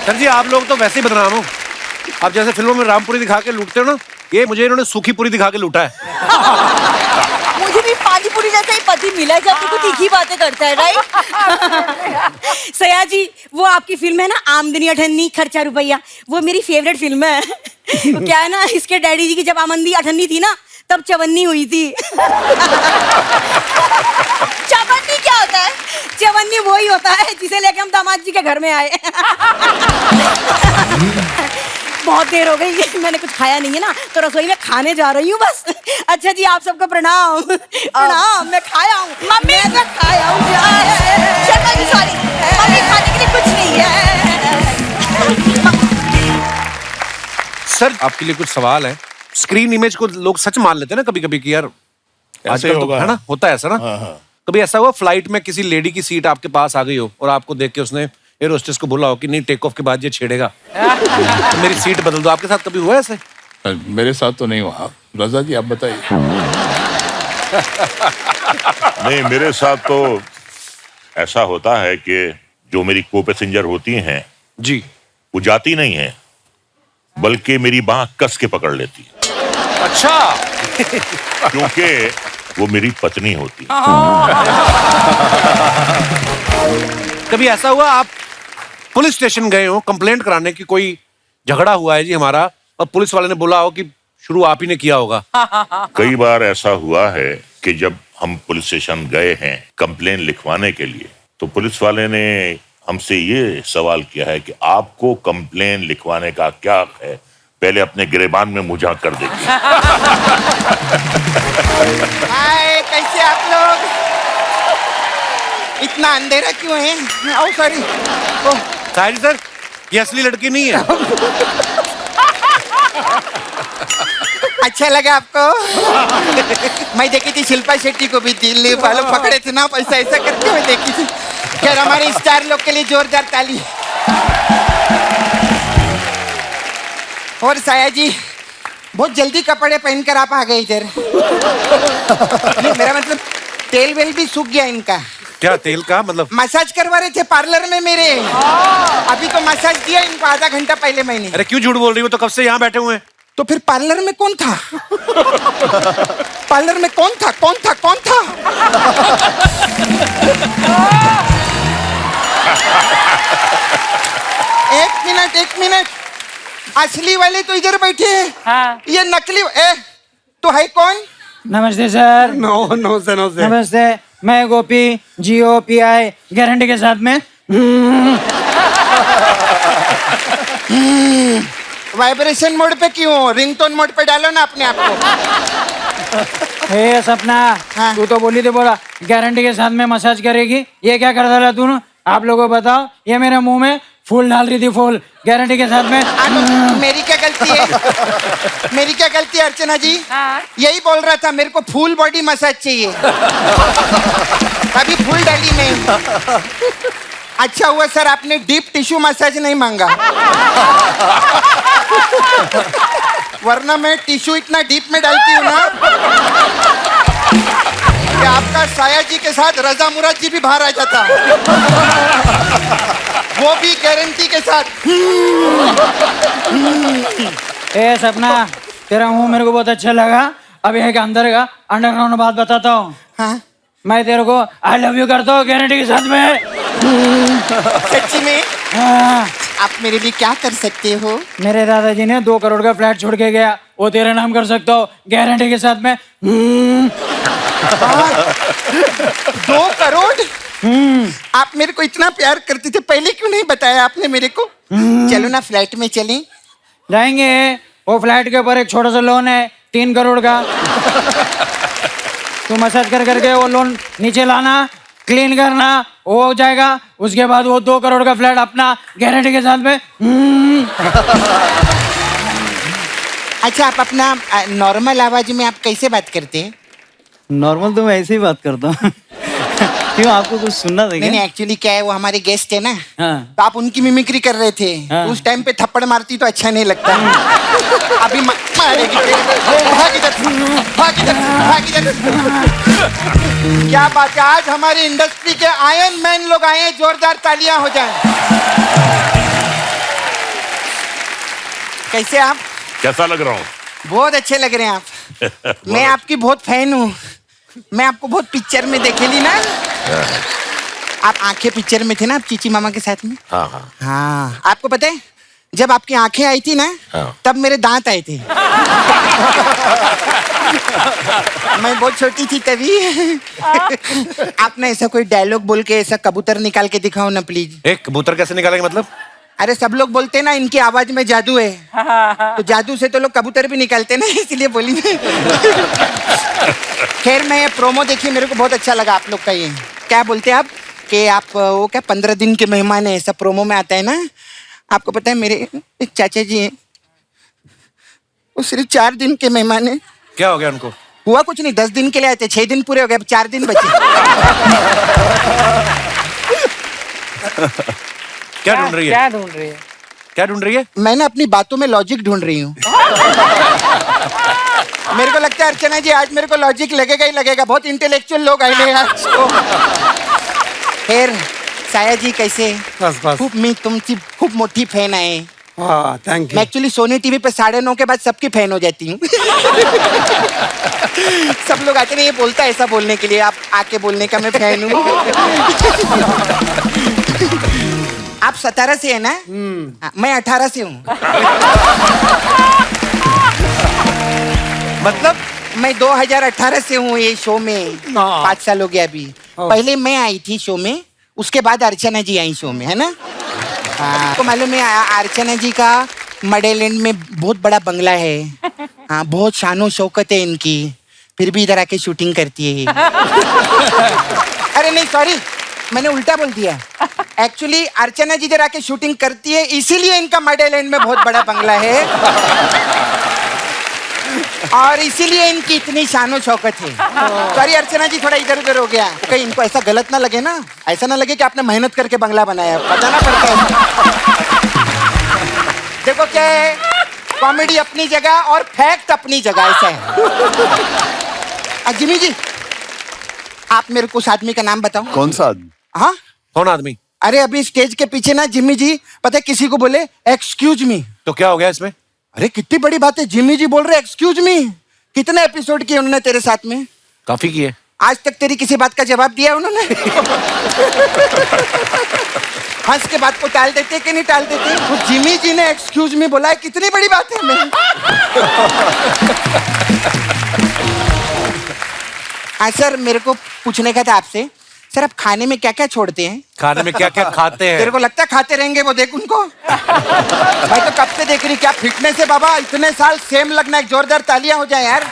सर जी आप लोग तो वैसे ही बदनाम हो। आप जैसे फिल्मों में रामपुरी दिखा के लूटते हो ना, ये मुझे इन्होंने सूखी पूरी दिखा के लूटा है। मुझे भी पानी पूरी जैसा ही पति मिला है, जब तू तीखी बातें करता है, राइट? सया जी, वो आपकी फिल्म है ना आमदनी अठन्नी खर्चा रुपया, वो मेरी फेवरेट फिल्म है। तो क्या है ना, इसके डैडी जी की जब आमदनी अठन्नी थी ना, तब चवन्नी हुई थी। चवन्नी क्या होता है? चवन्नी वही होता है जिसे लेके हम दामाद जी के घर में आए। बहुत देर हो गई, मैंने कुछ खाया नहीं है ना, तो रसोई में खाने जा रही हूँ बस। अच्छा जी, आप सबको प्रणाम। प्रणाम। मैं खाया हूँ मम्मी, मैं खाया हूँ। शर्मा जी सॉरी, मम्मी खाने के लिए कुछ नहीं है। सर आपके लिए कुछ सवाल है। स्क्रीन इमेज को लोग सच मान लेते हैं ना कभी कभी कि यार आजकल तो है ना, होता है ऐसा ना। कभी ऐसा हुआ फ्लाइट में किसी लेडी की सीट आपके पास आ गई हो और आपको देख के उसने एयर होस्टेस को बोला हो कि नहीं टेक ऑफ के बाद ये छेड़ेगा, तो मेरी सीट बदल दो? आपके साथ कभी हुआ ऐसे? मेरे साथ तो नहीं हुआ। रजा जी आप बताइए। नहीं, मेरे साथ तो ऐसा होता है कि जो मेरी को पैसेंजर होती हैं जी, वो जाती नहीं है, बल्कि मेरी बांह कस के पकड़ लेती है। अच्छा। क्योंकि वो मेरी पत्नी होती है। कभी ऐसा हुआ आप पुलिस स्टेशन गए हो कंप्लेंट कराने की, कोई झगड़ा हुआ है जी हमारा, और पुलिस वाले ने बोला हो कि शुरू आप ही ने किया होगा? कई बार ऐसा हुआ है कि जब हम पुलिस स्टेशन गए हैं कंप्लेन लिखवाने के लिए, तो पुलिस वाले ने हमसे ये सवाल किया है कि आपको कंप्लेन लिखवाने का क्या हक है, पहले अपने गिरेबान में मुँह झाँक कर देखिए। हाय, कैसे आप लोग? इतना अंधेरा क्यों है? ओ सॉरी। साहिल सर, ये असली लड़की नहीं है। अच्छा लगा आपको? मैं देखी थी शिल्पा शेट्टी को भी, दिल्ली वालों पकड़े थे ना, पैसा ऐसा करते हुए देखी थी। खैर हमारे स्टार लोग के लिए जोरदार ताली। और साया जी, बहुत जल्दी कपड़े पहनकर आप आ गए इधर। मेरा मतलब तेल वेल भी सूख गया इनका। क्या तेल का मतलब? मसाज करवा रहे थे पार्लर में मेरे, अभी तो मसाज दिया इनको आधा घंटा पहले मैंने। अरे क्यों झूठ बोल रही हो? तो कब से यहाँ बैठे हुए हैं। तो फिर पार्लर में कौन था? पार्लर में कौन था? कौन था? कौन था? एक मिनट, असली वाले तो इधर बैठे हैं। हाँ। ये नकली तो है कौन? नमस्ते सर। No sir. नमस्ते, मैं गोपी, GOPI गारंटी के साथ में। वाइब्रेशन मोड पे क्यों? रिंगटोन मोड पे डालो ना अपने आप को। हे सपना, तू तो बोली थी बोला गारंटी के साथ में मसाज करेगी, ये क्या कर रहा तू? आप लोगों को बताओ, ये मेरे मुंह में फूल डाल रही थी, फूल गारंटी के साथ में। मेरी क्या गलती है? मेरी क्या गलती है अर्चना जी? यही बोल रहा था, मेरे को फुल बॉडी मसाज चाहिए, अभी फुल डाली नहीं। अच्छा हुआ सर आपने डीप टिश्यू मसाज नहीं मांगा, वरना मैं टिश्यू इतना डीप में डालती हूँ ना कि आपका साया जी के साथ रजा मुराद जी भी बाहर आ जाता, वो भी गारंटी के साथ। ए सपना, तेरा मुंह मेरे को बहुत अच्छा लगा। अब एक अंदर का अंडरग्राउंड बात बताता हूँ। हाँ? मैं तेरे को आई लव यू करता हूँ गारंटी के साथ में। सच्ची में? हाँ। आप मेरे लिए क्या कर सकते हो? मेरे दादाजी ने 2 करोड़ का फ्लैट छोड़ के गया, वो तेरे नाम कर सकता हो गारंटी के साथ में। 2 करोड़? आप मेरे को इतना प्यार करते थे, पहले क्यों नहीं बताया आपने मेरे को? चलो ना फ्लैट में चलें, जाएंगे, वो फ्लैट के ऊपर एक छोटा सा लोन है 3 करोड़ का। तू मसाज कर करके वो लोन नीचे लाना, क्लीन करना, वो हो जाएगा। उसके बाद वो 2 करोड़ का फ्लैट अपना गारंटी के साथ में। अच्छा, आप अपना नॉर्मल आवाज में आप कैसे बात करते हैं? नॉर्मल तो मैं ऐसे ही बात करता हूँ। क्यों, आपको कुछ सुनना था क्या? नहीं, एक्चुअली क्या है, वो हमारे गेस्ट है ना, हाँ। तो आप उनकी मिमिक्री कर रहे थे। हाँ। उस टाइम पे थप्पड़ मारती तो अच्छा नहीं लगता। अभी मारेगी। भाग इधर, भाग इधर, भाग इधर। क्या बात है, आज हमारी इंडस्ट्री के आयरन मैन लोग आए हैं, जोरदार तालियां हो जाएं। कैसे आप? कैसा लग रहा हूँ? बहुत अच्छे लग रहे हैं आप। मैं आपकी बहुत फैन हूँ। मैं आपको बहुत पिक्चर में देखेली ना। आप आंखें पिक्चर में थे ना, आप चीची मामा के साथ में। हाँ हाँ हाँ, आपको पता है जब आपकी आंखें आई थी ना, तब मेरे दांत आए थे। मैं बहुत छोटी थी तभी। आपने ऐसा कोई डायलॉग बोल के ऐसा कबूतर निकाल के दिखाओ ना प्लीज। एक कबूतर कैसे निकालेंगे मतलब? अरे सब लोग बोलते हैं ना इनकी आवाज में जादू है, तो जादू से तो लोग कबूतर भी निकालते ना, इसलिए बोली मैं। खैर, मैं ये प्रोमो देखी, मेरे को बहुत अच्छा लगा आप लोग का। ये क्या बोलते हैं आप कि आप वो क्या 15 दिन के मेहमान है, ऐसा प्रोमो में आता है ना। आपको पता है मेरे एक चाचा जी हैं, वो सिर्फ 4 दिन के मेहमान है। क्या हो गया उनको? हुआ कुछ नहीं, 10 दिन के लिए आए थे, 6 दिन पूरे हो गए, अब 4 दिन बचे। क्या ढूंढ रही है? क्या ढूंढ रही है? क्या ढूंढ रही है? मैं ना अपनी बातों में लॉजिक ढूंढ रही हूँ। मेरे को लगता है अर्चना जी आज मेरे को लॉजिक लगेगा ही लगेगा। बहुत इंटेलेक्चुअल लोग आए हैं आज तो। खैर, साया जी कैसे? बस बस। खूब मी तुमची खूब मोटी फैन आहे। हाँ, थैंक मैं यू। एक्चुअली सोनी टीवी पे 9:30 के बाद सबकी फैन हो जाती हूँ। सब लोग आते नहीं, ये बोलता है ऐसा बोलने के लिए, आप आके बोलने का मैं फैन हूँ। आप 17 से है ना? मैं 18 से हूँ। मतलब मैं 2018 से हूँ ये शो में। 5 साल हो गया अभी। पहले मैं आई थी शो में, उसके बाद अर्चना जी आई शो में, है ना? तो मालूम है अर्चना जी का मडेलैंड में बहुत बड़ा बंगला है। हाँ, बहुत शानो शौकत है इनकी, फिर भी इधर आके शूटिंग करती है। अरे नहीं, सॉरी, मैंने उल्टा बोल दिया। एक्चुअली अर्चना जी इधर आके शूटिंग करती है, इसीलिए इनका मडेलैंड में बहुत बड़ा बंगला है, और इसीलिए इनकी इतनी शानो शौकत है। सॉरी अर्चना जी, थोड़ा इधर उधर हो गया। कहीं इनको ऐसा गलत ना लगे ना, ऐसा ना लगे कि आपने मेहनत करके बंगला बनाया, बताना पड़ता है। देखो क्या है, कॉमेडी अपनी जगह और फैक्ट अपनी जगह, ऐसा है। जिमी जी, आप मेरे को उस आदमी का नाम बताओ। कौन सा आदमी? हाँ, कौन आदमी? अरे अभी स्टेज के पीछे ना जिमी जी, पता है किसी को बोले एक्सक्यूज मी, तो क्या हो गया इसमें? अरे कितनी बड़ी बात है, जिमी जी बोल रहे एक्सक्यूज मी। कितने एपिसोड किए उन्होंने तेरे साथ में? काफी किए। आज तक तेरी किसी बात का जवाब दिया उन्होंने? हंस के बात को टाल देते कि नहीं टाल देते? तो जिमी जी ने एक्सक्यूज मी बोला है, कितनी बड़ी बात है। मैं हाँ सर, मेरे को पूछने का था आपसे, सर आप खाने में क्या क्या छोड़ते हैं? खाने में क्या क्या खाते हैं? तेरे को लगता है खाते रहेंगे वो, देख उनको। मैं तो कब से देख रही, क्या फिटनेस है बाबा, इतने साल सेम लगना। एक जोरदार तालियां हो जाए यार,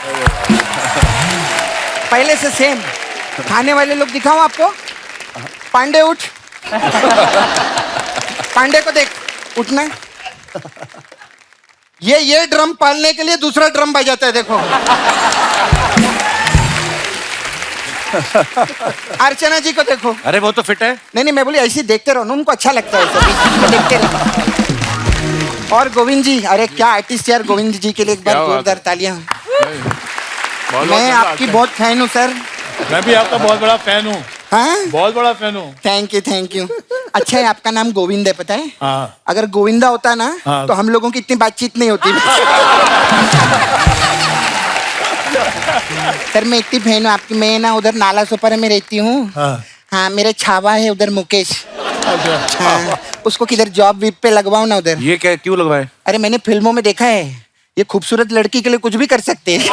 पहले से सेम। खाने वाले लोग दिखाऊं आपको? पांडे उठ, पांडे को देख, उठना। ये ड्रम पालने के लिए दूसरा ड्रम बजाता है, देखो। अर्चना जी को देखो। अरे वो तो फिट है। नहीं, मैं बोली ऐसे देखते रहो ना, उनको अच्छा लगता है सभी, देखते रहो। और गोविंद जी, अरे क्या आर्टिस्ट यार, गोविंद जी के लिए एक बार जोरदार तालियां। मैं आपकी बहुत फैन हूँ सर। मैं भी आपका बहुत बड़ा फैन हूँ। हाँ, बहुत बड़ा फैन हूँ। Thank you. अच्छा है, आपका नाम गोविंद है, पता है? हाँ। अगर गोविंदा होता ना, हाँ। तो हम लोगों की इतनी बातचीत नहीं होती। सर मैं इतनी फैन हूँ आपकी, मैं ना उधर नाला सोपारा में रहती हूँ। हाँ, मेरे छावा है उधर मुकेश। हाँ, उसको किधर जॉब वीप पे लगवाओ ना उधर। ये क्या, क्यों लगवाए? अरे मैंने फिल्मों में देखा है, ये खूबसूरत लड़की के लिए कुछ भी कर सकते हैं।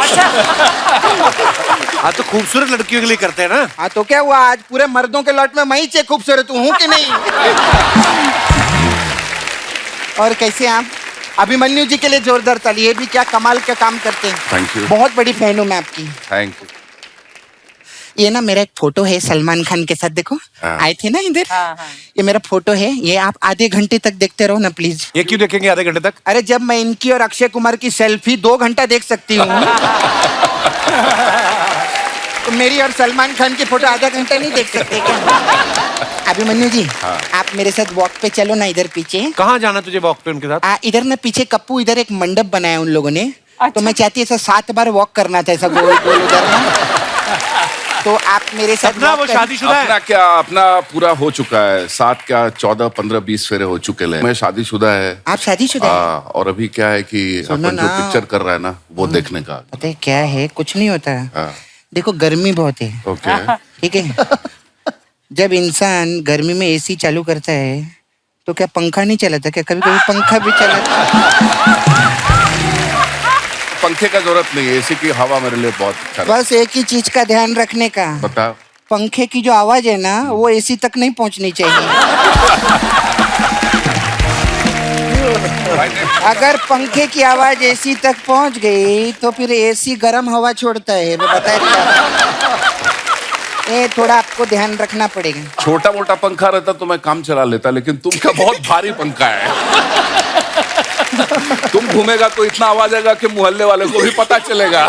हाँ, तो खूबसूरत लड़कियों के लिए करते हैं ना। हाँ, तो क्या हुआ, आज पूरे मर्दों के लॉट में मैं ही खूबसूरत हूँ कि नहीं? और कैसे आप? अभिमन्यु जी के लिए जोरदार ताली, ये भी क्या कमाल का काम करते हैं। Thank you. बहुत बड़ी फैन हूँ मैं आपकी। Thank you. ये ना मेरा एक फोटो है सलमान खान के साथ, देखो आए थे ना इधर। ये मेरा फोटो है, ये आप आधे घंटे तक देखते रहो ना प्लीज। ये क्यों देखेंगे आधे घंटे तक? अरे जब मैं इनकी और अक्षय कुमार की सेल्फी 2 घंटा देख सकती हूँ तो मेरी और सलमान खान की फोटो आधा घंटा नहीं देख सकते क्या? अभिमन्यु जी, आप मेरे साथ वॉक पे चलो ना, इधर पीछे। कहाँ जाना तुझे वॉक पे उनके साथ? इधर ना पीछे कप्पू, इधर एक मंडप बनाया उन लोगों ने। तो मैं चाहती ऐसा 7 बार वॉक करना था, ऐसा गोल गोल उधर ना। तो आप मेरे साथ अपना वो शादीशुदा है? अपना क्या, अपना पूरा हो चुका है। 7 क्या 14 15 20 फेरे हो चुके हैं। मैं शादीशुदा है। आप शादीशुदा हैं? और अभी क्या है कि अपन जो पिक्चर कर रहा है ना वो देखने का। पता है क्या है, कुछ नहीं होता। देखो गर्मी बहुत है, ओके ठीक है। जब इंसान गर्मी में एसी चालू करता है तो क्या पंखा नहीं चलाता क्या? कभी कभी पंखा भी चलाता। पंखे का जरूरत नहीं है, एसी की हवा मेरे लिए बहुत अच्छा। बस एक ही चीज का ध्यान रखने का, बता। पंखे की जो आवाज है ना वो एसी तक नहीं पहुंचनी चाहिए। अगर पंखे की आवाज एसी तक पहुंच गई तो फिर एसी गर्म हवा छोड़ता है, मैं बता दिया। ये थोड़ा आपको ध्यान रखना पड़ेगा। छोटा मोटा पंखा रहता तो मैं काम चला लेता, लेकिन तुम क्या बहुत भारी पंखा है। तुम घूमेगा तो इतना आवाज आएगा कि मोहल्ले वाले को भी पता चलेगा।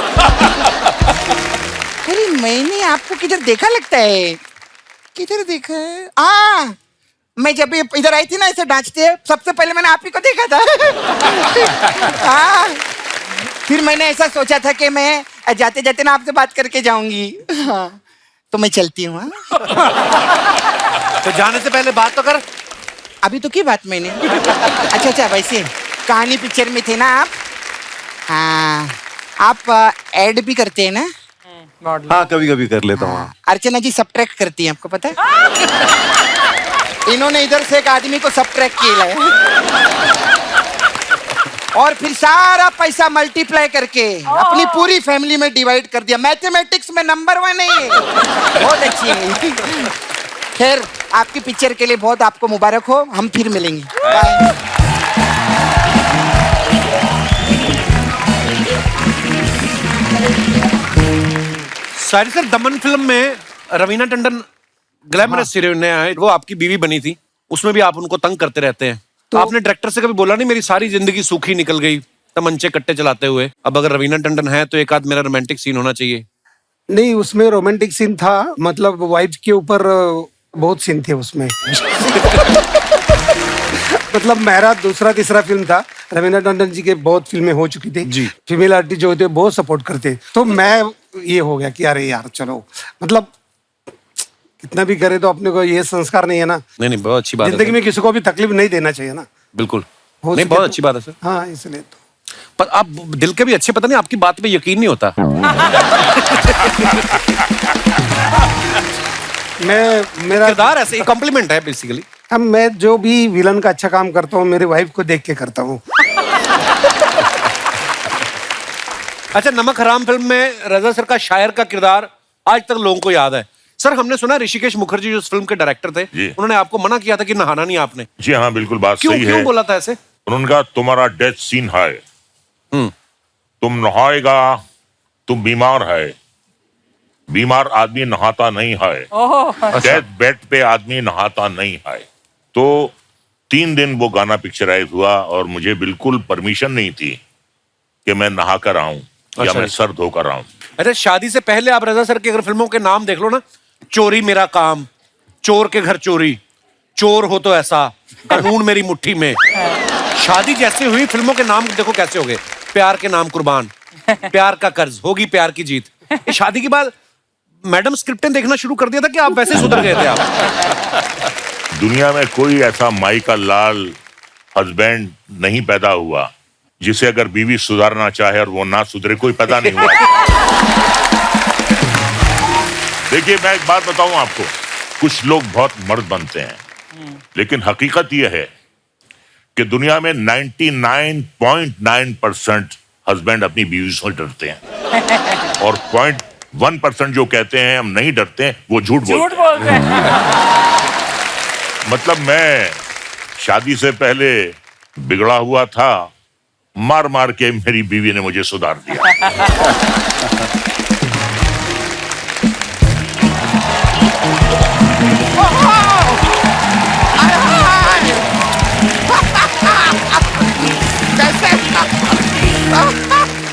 अरे मैंने आपको किधर देखा लगता है, किधर देखा है? मैं जब इधर आई थी ना ऐसे डांचते, सबसे पहले मैंने आप ही को देखा था। फिर मैंने ऐसा सोचा था कि मैं जाते जाते ना आपसे बात करके जाऊंगी। तो मैं चलती हूँ। तो जाने से पहले बात तो कर। अभी तो की बात मैंने। अच्छा वैसे कहानी पिक्चर में थे ना आप? हाँ, आप ऐड भी करते हैं ना? हाँ, कभी कभी कर लेता हूँ। अर्चना जी सब्ट्रैक्ट करती हैं, आपको पता है? इन्होंने इधर से एक आदमी को सब्ट्रैक्ट किया है और फिर सारा पैसा मल्टीप्लाई करके अपनी पूरी फैमिली में डिवाइड कर दिया। मैथमेटिक्स में नंबर 1 है ये, बहुत अच्छी है। खैर, आपकी पिक्चर के लिए बहुत आपको मुबारक हो। हम फिर मिलेंगे। बाय। शायरी सर, दमन फिल्म में रवीना टंडन ग्लैमरस हीरोइन है, वो आपकी बीवी बनी थी, उसमें भी आप उनको तंग करते रहते हैं। तो आपने डायरेक्टर से कभी बोला नहीं मेरी सारी जिंदगी सूखी निकल गई तमंचे कट्टे चलाते हुए, अब अगर रवीना टंडन है तो एक आध मेरा रोमांटिक सीन होना चाहिए? नहीं, उसमें रोमांटिक सीन था, मतलब वाइफ के ऊपर बहुत सीन थे उसमें। मतलब मेरा दूसरा तीसरा फिल्म था। रवीना टंडन जी के बहुत फिल्में हो चुकी थी जी, फीमेल आर्टिस्ट जो होते बहुत सपोर्ट करते, तो मैं ये हो गया कि अरे यार चलो, मतलब कितना भी करे तो अपने को ये संस्कार नहीं है ना। नहीं, बहुत अच्छी बात है। जिंदगी में किसी को भी तकलीफ नहीं देना चाहिए ना। बिल्कुल नहीं, बहुत अच्छी बात है सर। हाँ, इसलिए तो। पर आप दिल के भी अच्छे, पता नहीं आपकी बात पे यकीन नहीं होता। मेरा किरदार ऐसे कॉम्प्लीमेंट है बेसिकली। अब मैं जो भी विलन का अच्छा काम करता हूँ मेरी वाइफ को देख के करता हूँ। अच्छा, नमक हराम फिल्म में रजा सर का शायर का किरदार आज तक लोगों को याद है। सर, हमने सुना ऋषिकेश मुखर्जी जो इस फिल्म के डायरेक्टर थे, उन्होंने आपको मना किया था कि नहाना नहीं आपने। जी हाँ, बिल्कुल बात सही है। क्यों बोला था ऐसे? उन्होंने कहा तुम्हारा डेथ सीन है, तुम नहाएगा, तुम बीमार है, बीमार आदमी नहाता नहीं है, डेथ बेड पे आदमी नहाता नहीं है। तो 3 दिन वो गाना पिक्चराइज हुआ और मुझे बिल्कुल परमिशन नहीं थी कि मैं नहा कर आऊं या मैं सर धोकर आऊं। अच्छा, शादी से पहले आप रजा सर की अगर फिल्मों के नाम देख लो ना, चोरी मेरा काम, चोर के घर चोरी, चोर हो तो ऐसा, कानून मेरी मुट्ठी में, शादी जैसे हुई फिल्मों के नाम देखो कैसे हो गए। प्यार के नाम कुर्बान, प्यार का कर्ज, होगी प्यार की जीत। ये शादी के बाद मैडम स्क्रिप्टें देखना शुरू कर दिया था कि आप वैसे सुधर गए थे आप? दुनिया में कोई ऐसा माई का लाल हस्बैंड नहीं पैदा हुआ जिसे अगर बीवी सुधारना चाहे और वो ना सुधरे, कोई पैदा नहीं हुआ। देखिए, मैं एक बात बताऊं आपको, कुछ लोग बहुत मर्द बनते हैं, लेकिन हकीकत यह है कि दुनिया में 99.9% हस्बैंड अपनी बीवी से डरते हैं और 0.1% जो कहते हैं हम नहीं डरते हैं, वो झूठ बोलते हैं। मतलब मैं शादी से पहले बिगड़ा हुआ था मार मार के मेरी बीवी ने मुझे सुधार दिया।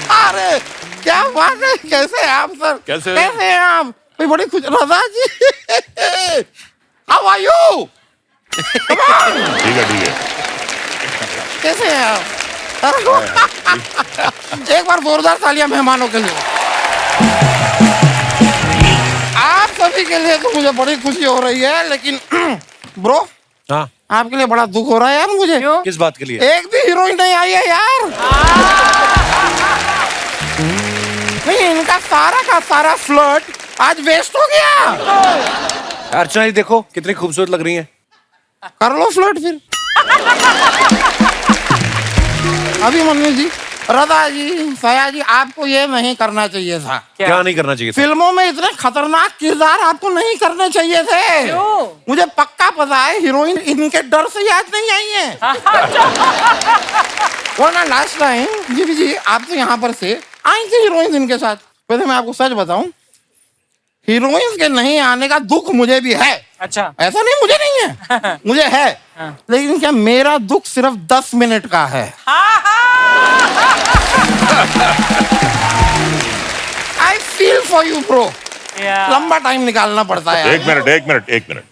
अरे क्या बात है, कैसे हैं आप सर? कैसे हैं आप? मैं बड़ी खुश। रजा जी, हाउ आर यू? ठीक है। कैसे हैं आप? एक बार जोरदार तालियां मेहमानों के लिए। आप सभी के लिए तो मुझे बड़ी खुशी हो रही है, लेकिन ब्रो, हाँ, आपके लिए बड़ा दुख हो रहा है यार मुझे। किस बात के लिए? एक भी हीरोइन नहीं आई है यार। नहीं, इनका सारा का सारा फ्लर्ट आज वेस्ट हो गया। अर्चना जी देखो कितनी खूबसूरत लग रही हैं। कर लो फ्लर्ट फिर। अभिमन्यु जी, रजा जी, सया जी, आपको ये नहीं करना चाहिए था। क्या नहीं करना चाहिए था? फिल्मों में इतने खतरनाक किरदार आपको नहीं करने चाहिए थे। मुझे पक्का पता है हीरोइन इनके डर से याद नहीं आई है। वरना लास्ट टाइम जी आप तो यहाँ पर से आई थी हीरोइन इनके साथ। वैसे मैं आपको सच बताऊं, हीरोइन के नहीं आने का दुख मुझे भी है। अच्छा, ऐसा नहीं मुझे नहीं है, मुझे है। लेकिन क्या मेरा दुख सिर्फ 10 मिनट का है। I feel for you bro. लंबा टाइम निकालना पड़ता है। एक मिनट।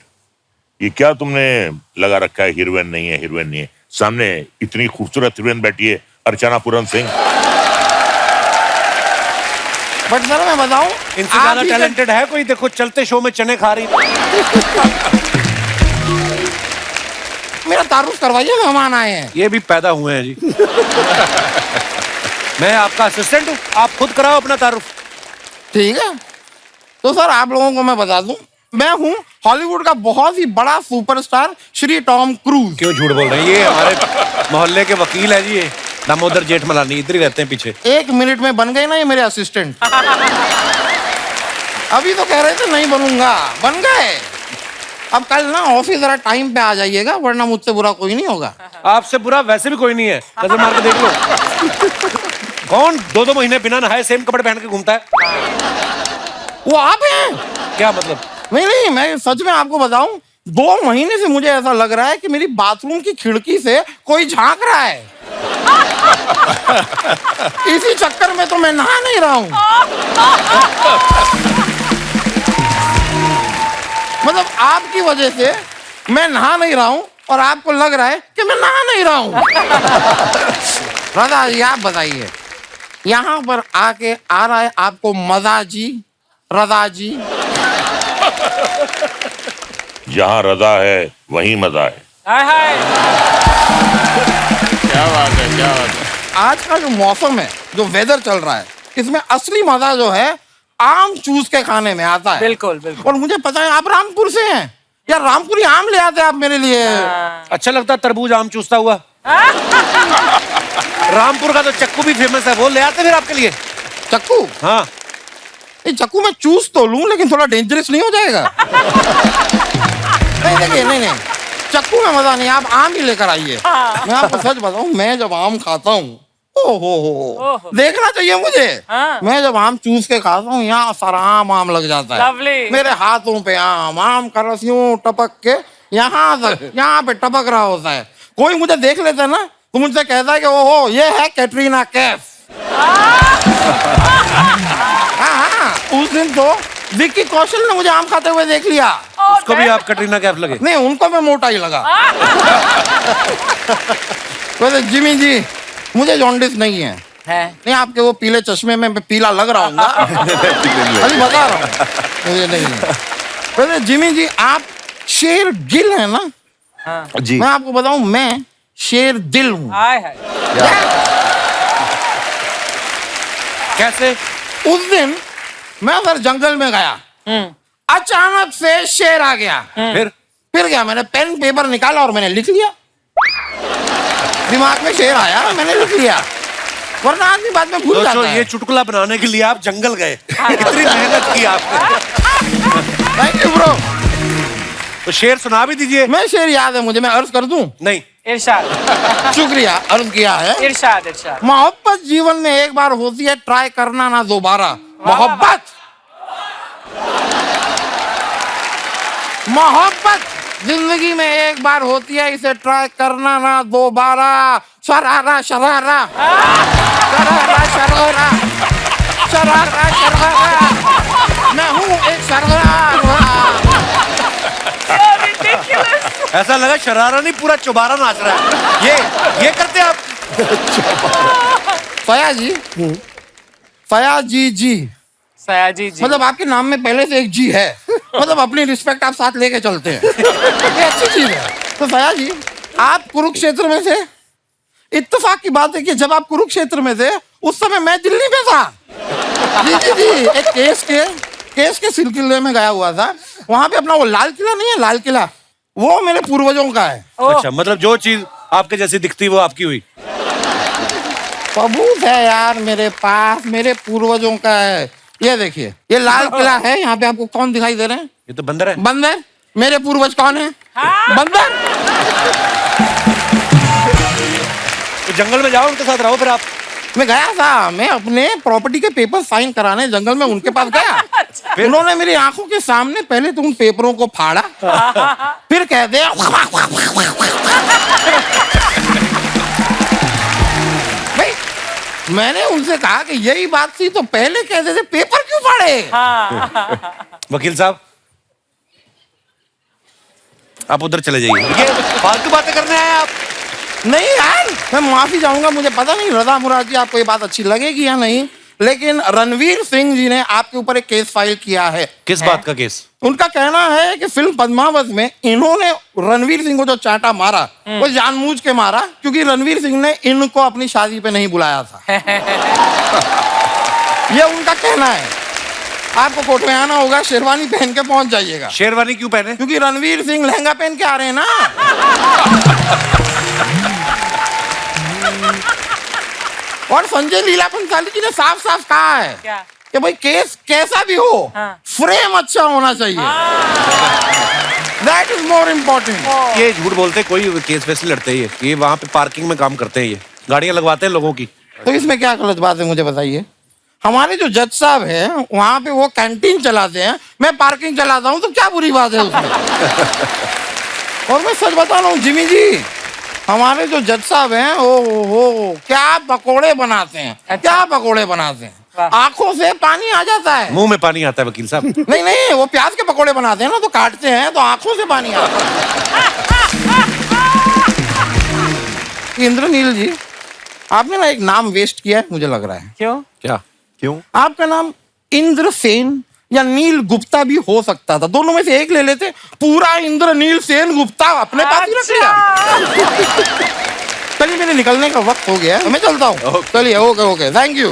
ये क्या तुमने लगा रखा है? हीरोइन नहीं है। सामने इतनी खूबसूरत हीरोइन बैठी है, अर्चना पूरन सिंह। बट सर मैं बताऊं, इनसे ज्यादा टैलेंटेड है कोई? देखो चलते शो में चने खा रही। मेरा तारुफ करवाइए, मेहमान आए हैं। ये भी पैदा हुए हैं जी। मैं आपका असिस्टेंट हूँ, आप खुद कराओ अपना तारुफ। ठीक है, तो सर आप लोगों को मैं बता दूं, मैं हूँ हॉलीवुड का बहुत ही बड़ा सुपरस्टार श्री टॉम क्रूज। क्यों झूठ बोल रहे हैं? ये हमारे मोहल्ले के वकील है जी, ये दामोदर जेठमलानी, इधर ही रहते हैं पीछे। 1 मिनट में बन गए ना ये मेरे असिस्टेंट। अभी तो कह रहे थे नहीं बनूंगा, बन गए। अब कल ना ऑफिस जरा टाइम पे आ जाइएगा, वरना मुझसे बुरा कोई नहीं होगा। आपसे बुरा वैसे भी कोई नहीं है, नजर मार के देख लो। कौन 2-2 महीने बिना नहाए सेम कपड़े पहन के घूमता है? वो आप हैं। क्या मतलब? नहीं, मैं सच में आपको बताऊं, 2 महीने से मुझे ऐसा लग रहा है कि मेरी बाथरूम की खिड़की से कोई झांक रहा है। इसी चक्कर में तो मैं नहा नहीं रहा हूं। मतलब आपकी वजह से मैं नहा नहीं रहा हूं और आपको लग रहा है कि मैं नहा नहीं रहा हूं। रजा जी आप बताइए, यहाँ पर आके आ रहा है आपको मजा जी? रजा जी, जहाँ रजा है वहीं मजा है। क्या बात है। आज का जो मौसम है, जो वेदर चल रहा है, इसमें असली मजा जो है आम चूस के खाने में आता है। बिल्कुल। और मुझे पता है आप रामपुर से हैं यार, रामपुरी आम ले आते आप मेरे लिए। अच्छा लगता है तरबूज आम चूसता हुआ? रामपुर का तो चक्कू भी फेमस है, वो ले आते फिर आपके लिए। चक्कू? हाँ। चक्कू मैं चूस तो लूं, लेकिन थोड़ा डेंजरस नहीं हो जाएगा? नहीं, चक्कू में मजा नहीं, आप आम ही लेकर आइए। मैं आपको सच बताऊं, मैं जब आम खाता हूँ, ओहो, देखना चाहिए मुझे। मैं जब आम चूस के खाता हूँ, यहाँ सारा आम लग जाता है मेरे हाथों पे। आम का रस यूं टपक के यहाँ पे टपक रहा होता है। कोई मुझे देख लेता है ना, तो मुझसे कहता है कि ओहो, ये है कैटरीना कैफ। हाँ, उस दिन तो विक्की कौशल ने मुझे आम खाते हुए देख लिया। उसको भी आप कटरीना कैफ लगे? नहीं, उनको मैं मोटा ही लगा। वैसे जिमी जी, मुझे जॉन्डिस नहीं है। नहीं, आपके वो पीले चश्मे में मैं पीला लग रहा हूँ। अभी बता रहा हूँ, मुझे नहीं है। वैसे जिमी जी, आप शेर गिल है ना? जी। मैं आपको बताऊं, मैं शेर दिल हूँ। कैसे? उस दिन मैं उधर जंगल में गया, अचानक से शेर आ गया। फिर क्या, मैंने पेन पेपर निकाला और मैंने लिख लिया। दिमाग में शेर आया, मैंने लिख लिया, वरना आदमी बाद में भूल जाता है। ये चुटकुला बनाने के लिए आप जंगल गए, इतनी मेहनत की आपने। Thank you bro. तो शेर सुना भी दीजिए। मैं शेर याद है मुझे, मैं अर्ज कर दूं? नहीं, इरशाद शुक्रिया अर्ज किया है। इरशाद इरशाद। मोहब्बत जीवन में एक बार होती है, ट्राई करना ना दोबारा। मोहब्बत जिंदगी में एक बार होती है, इसे ट्राई करना ना दोबारा। शरारा शरारा शरारा शरारा शरारा शरारा, मैं हूँ एक शरारा। ऐसा लगा शरारा नहीं पूरा चौबारा नाच रहा है। ये करते आप। फयाजी जी सयाजी जी, मतलब आपके नाम में पहले से एक जी है, मतलब अपनी रिस्पेक्ट आप साथ लेके चलते हैं, ये अच्छी चीज है। तो फया जी, आप कुरुक्षेत्र में थे। इत्तेफाक की बात है कि जब आप कुरुक्षेत्र में थे उस समय मैं दिल्ली में था। जी एक केस के सिलसिले में गया हुआ था। वहां पे अपना वो लाल किला नहीं है, लाल किला, वो मेरे पूर्वजों का है। अच्छा, मतलब जो चीज आपके जैसी दिखती वो आपकी हुई। सबूत है यार मेरे पास, मेरे पूर्वजों का है। ये देखिए, ये लाल किला है। यहाँ पे आपको कौन दिखाई दे रहे हैं? ये तो बंदर है। बंदर। मेरे पूर्वज कौन है? बंदर। तो जंगल में जाओ, उनके साथ रहो फिर आप। मैं गया था, मैं अपने प्रॉपर्टी के पेपर साइन कराने जंगल में उनके पास गया। उन्होंने मेरी आंखों के सामने पहले तो उन पेपरों को फाड़ा, फिर कहते हैं भाई, मैंने उनसे कहा कि यही बात थी तो पहले कहते थे पेपर क्यों फाड़े? वकील साहब, आप उधर चले जाइए, ये फालतू बातें करने आए आप। नहीं यार, मैं माफी चाहूंगा, मुझे पता नहीं रजा मुराद जी आपको ये बात अच्छी लगेगी या नहीं, लेकिन रणवीर सिंह जी ने आपके ऊपर एक केस फाइल किया है। किस बात का केस? उनका कहना है कि फिल्म पद्मावत में इन्होंने रणवीर सिंह को जो चांटा मारा वो जानबूझ के मारा, क्योंकि रणवीर सिंह ने इनको अपनी शादी पे नहीं बुलाया था। ये उनका कहना है। आपको कोर्ट में आना होगा, शेरवानी पहन के पहुंच जाइएगा। शेरवानी क्यों पहने? क्योंकि रणवीर सिंह लहंगा पहन के आ रहे हैं ना। और संजय लीला भंसाली जी ने साफ साफ कहा है कि भाई केस कैसा भी हो, फ्रेम अच्छा होना चाहिए। That is more important. ये झूठ बोलते, कोई केस वैसे लड़ते ही है। ये वहाँ पे पार्किंग में काम करते हैं, ये गाड़ियां लगवाते हैं लोगों की। तो इसमें क्या गलत बात है मुझे बताइए? हमारे जो जज साहब हैं वहाँ पे वो कैंटीन चलाते हैं, मैं पार्किंग चलाता हूँ, तो क्या बुरी बात है उसमें? और मैं सच बता रहा हूँ जिमी जी, हमारे जो जज साहब हैं ओ क्या पकोड़े बनाते हैं, क्या पकोड़े बनाते हैं। आंखों से पानी आ जाता है, मुंह में पानी आता है वकील साहब। नहीं, वो प्याज के पकोड़े बनाते हैं ना, तो काटते हैं तो आंखों से पानी आता है। इंद्रनील जी, आपने ना एक नाम वेस्ट किया है मुझे लग रहा है। क्यों? आपका नाम इंद्रसेन या नील गुप्ता भी हो सकता था, दोनों में से एक ले लेते। पूरा इंद्रनील सेन गुप्ता अपने पास ही रख लिया। चलिए, मेरे निकलने का वक्त हो गया, मैं चलता हूँ। चलिए, okay, thank you.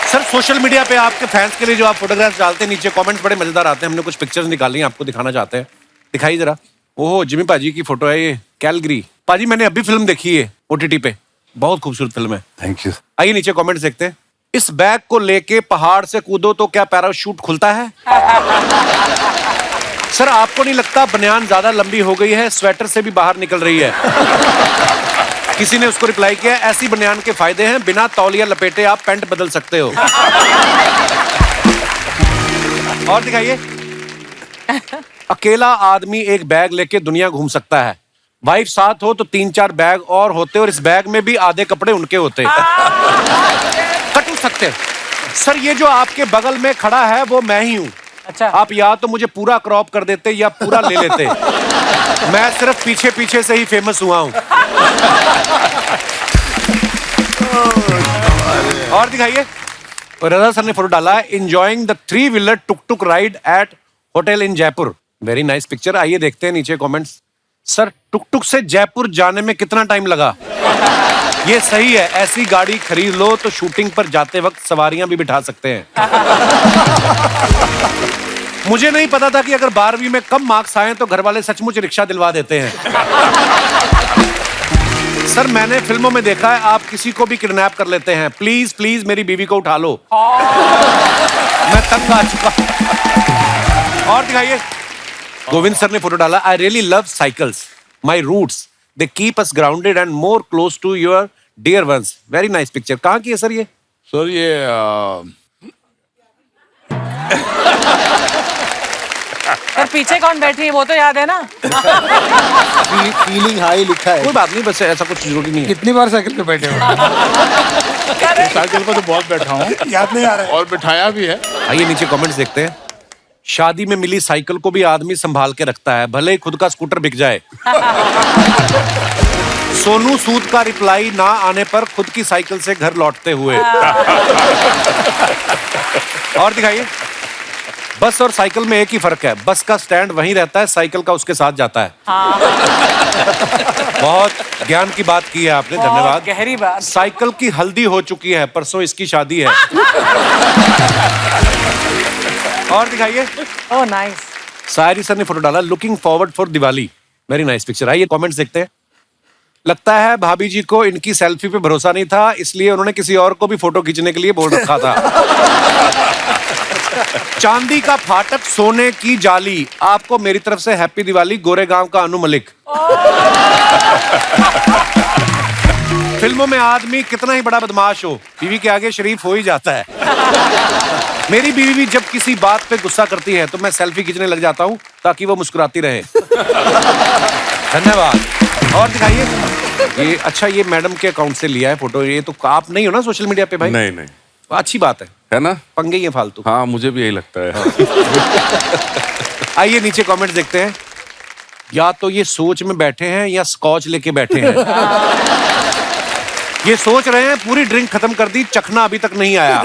Sir, social media पे आपके फैंस के लिए जो आप फोटोग्राफ्स डालते हैं, नीचे कमेंट्स बड़े मजेदार आते हैं। हमने कुछ पिक्चर्स निकाली हैं, आपको दिखाना चाहते हैं। दिखाइए जरा। ओह, जिमी पाजी की फोटो है ये, कैलगरी। पाजी, मैंने अभी फिल्म देखी है OTT पे, बहुत खूबसूरत फिल्म है। Thank you. आइए नीचे कमेंट्स देखते हैं। इस बैग को लेके पहाड़ से कूदो तो क्या पैराशूट खुलता है? सर, आपको नहीं लगता बनियान ज्यादा लंबी हो गई है, स्वेटर से भी बाहर निकल रही है? किसी ने उसको रिप्लाई किया, ऐसी बनियान के फायदे हैं, बिना तौलिया लपेटे आप पैंट बदल सकते हो। और दिखाइए। अकेला आदमी एक बैग लेके दुनिया घूम सकता है, वाइफ साथ हो तो 3-4 बैग और होते, और इस बैग में भी आधे कपड़े उनके होते। कट सकते। सर, ये जो आपके बगल में खड़ा है वो मैं ही हूँ। अच्छा, आप या तो मुझे पूरा क्रॉप कर देते या पूरा ले लेते। मैं सिर्फ पीछे पीछे से ही फेमस हुआ हूँ। और दिखाइए। रजा सर ने फोटो डाला है, enjoying the 3-wheeler tuk tuk ride at hotel in Jaipur. Very nice picture. आइए देखते हैं नीचे कमेंट्स। सर, टुक-टुक से जयपुर जाने में कितना टाइम लगा? ये सही है, ऐसी गाड़ी खरीद लो तो शूटिंग पर जाते वक्त सवारियां भी बिठा सकते हैं। मुझे नहीं पता था कि अगर 12वीं में कम मार्क्स आए तो घर वाले सचमुच रिक्शा दिलवा देते हैं। सर, मैंने फिल्मों में देखा है आप किसी को भी किडनैप कर लेते हैं। प्लीज मेरी बीवी को उठा लो। मैं तंग आ चुका। और दिखाइए, गोविंद सर ने फोटो डाला। I really love cycles, my roots, they keep us grounded and more close to your dear ones. Very nice picture. कहाँ की है सर ये? सर ये सर पीछे कौन बैठी है वो तो याद है ना? फीलिंग हाई लिखा है। कोई बात नहीं, बस ऐसा कुछ जरूरी नहीं है। कितनी बार साइकिल पे बैठे हो? साइकिल पर तो बहुत बैठा हूँ, याद नहीं आ रहा है। और बिठाया भी है। आइए नीचे कमेंट्स देखते हैं। शादी में मिली साइकिल को भी आदमी संभाल के रखता है, भले ही खुद का स्कूटर बिक जाए। सोनू सूद का रिप्लाई ना आने पर खुद की साइकिल से घर लौटते हुए। और दिखाइए, बस और साइकिल में एक ही फर्क है, बस का स्टैंड वहीं रहता है, साइकिल का उसके साथ जाता है। बहुत ज्ञान की बात की है आपने, धन्यवाद। गहरी बात। साइकिल की हल्दी हो चुकी है, परसों इसकी शादी है। और दिखाइए, ओह नाइस। सायरी सर ने फोटो डाला, looking forward for Diwali. Very nice picture. आइए कमेंट्स देखते हैं। लगता है भाभी जी को इनकी सेल्फी पे भरोसा नहीं था, इसलिए उन्होंने किसी और को भी फोटो खींचने के लिए बोल रखा था। चांदी का फाटक सोने की जाली, आपको मेरी तरफ से हैप्पी दिवाली। गोरेगांव का अनु मलिक। फिल्मों में आदमी कितना ही बड़ा बदमाश हो, बीवी के आगे शरीफ हो ही जाता है। मेरी बीवी भी जब किसी बात पे गुस्सा करती है तो मैं सेल्फी खींचने लग जाता हूँ ताकि वो मुस्कुराती रहे। धन्यवाद। और दिखाइए, ये अच्छा, ये मैडम के अकाउंट से लिया है फोटो। ये तो आप नहीं हो ना सोशल मीडिया पे भाई? नहीं। अच्छी बात है ना? पंगे ही है फालतू। हाँ, मुझे भी यही लगता है। आइए नीचे कमेंट्स देखते हैं। या तो ये सोच में बैठे हैं या स्कॉच लेके बैठे हैं। ये सोच रहे हैं पूरी ड्रिंक खत्म कर दी, चखना अभी तक नहीं आया।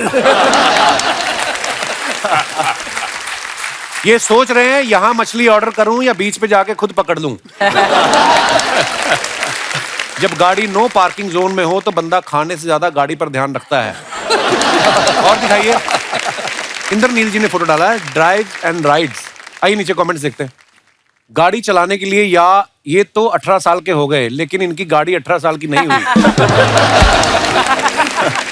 ये सोच रहे हैं यहां मछली ऑर्डर करूं या बीच पे जाके खुद पकड़ लूं। जब गाड़ी नो पार्किंग जोन में हो तो बंदा खाने से ज्यादा गाड़ी पर ध्यान रखता है। और दिखाइए, इंद्रनील जी ने फोटो डाला है, ड्राइव एंड राइड्स। आइए नीचे कमेंट्स देखते हैं। गाड़ी चलाने के लिए या ये तो 18 साल के हो गए, लेकिन इनकी गाड़ी 18 साल की नहीं हुई।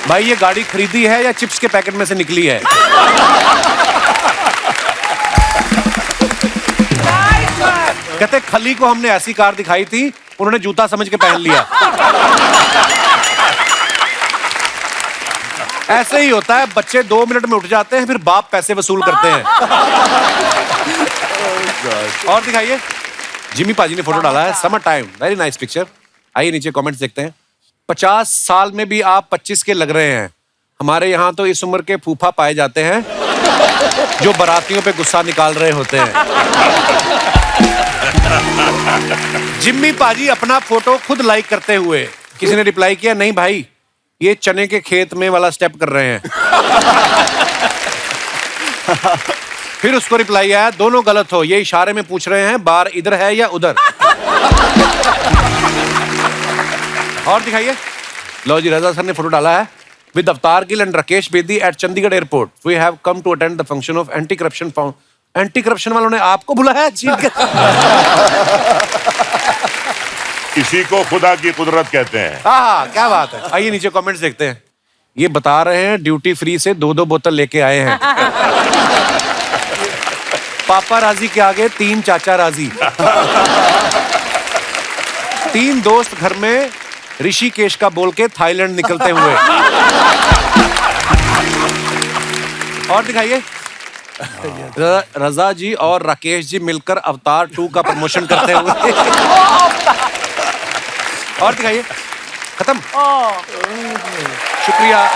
भाई ये गाड़ी खरीदी है या चिप्स के पैकेट में से निकली है? कहते खली को हमने ऐसी कार दिखाई थी, उन्होंने जूता समझ के पहन लिया। ऐसे ही होता है, बच्चे 2 मिनट में उठ जाते हैं, फिर बाप पैसे वसूल करते हैं। और दिखाइए, जिमी पाजी ने फोटो डाला है, summer time. Very nice picture. आइए नीचे कमेंट्स देखते हैं। 50 साल में भी आप 25 के लग रहे हैं। हमारे यहाँ तो इस उम्र के फूफा पाए जाते हैं जो बारातियों पे गुस्सा निकाल रहे होते हैं। जिम्मी पाजी अपना फोटो खुद लाइक करते हुए। किसी ने रिप्लाई किया, नहीं भाई ये चने के खेत में वाला स्टेप कर रहे हैं। फिर उसको रिप्लाई आया, दोनों गलत हो, ये इशारे में पूछ रहे हैं बार इधर है या उधर। और दिखाइए, लो जी, रजा सर ने फोटो डाला है, with Avtar Gill and Rakesh Bedi at Chandigarh airport we have come to attend the function of anti corruption found. Anti corruption वालों ने आपको बुलाया? इसी को खुदा की कुदरत कहते हैं। हाँ, क्या बात है। आइए नीचे कमेंट्स देखते हैं। ये बता रहे हैं ड्यूटी फ्री से 2-2 बोतल लेके आए हैं। पापा राजी के आगे 3 चाचा राजी। 3 दोस्त घर में ऋषिकेश का बोल के थाईलैंड निकलते हुए। और दिखाइए, रजा जी और राकेश जी मिलकर अवतार 2 का प्रमोशन करते हुए। और दिखाइए, खत्म। शुक्रिया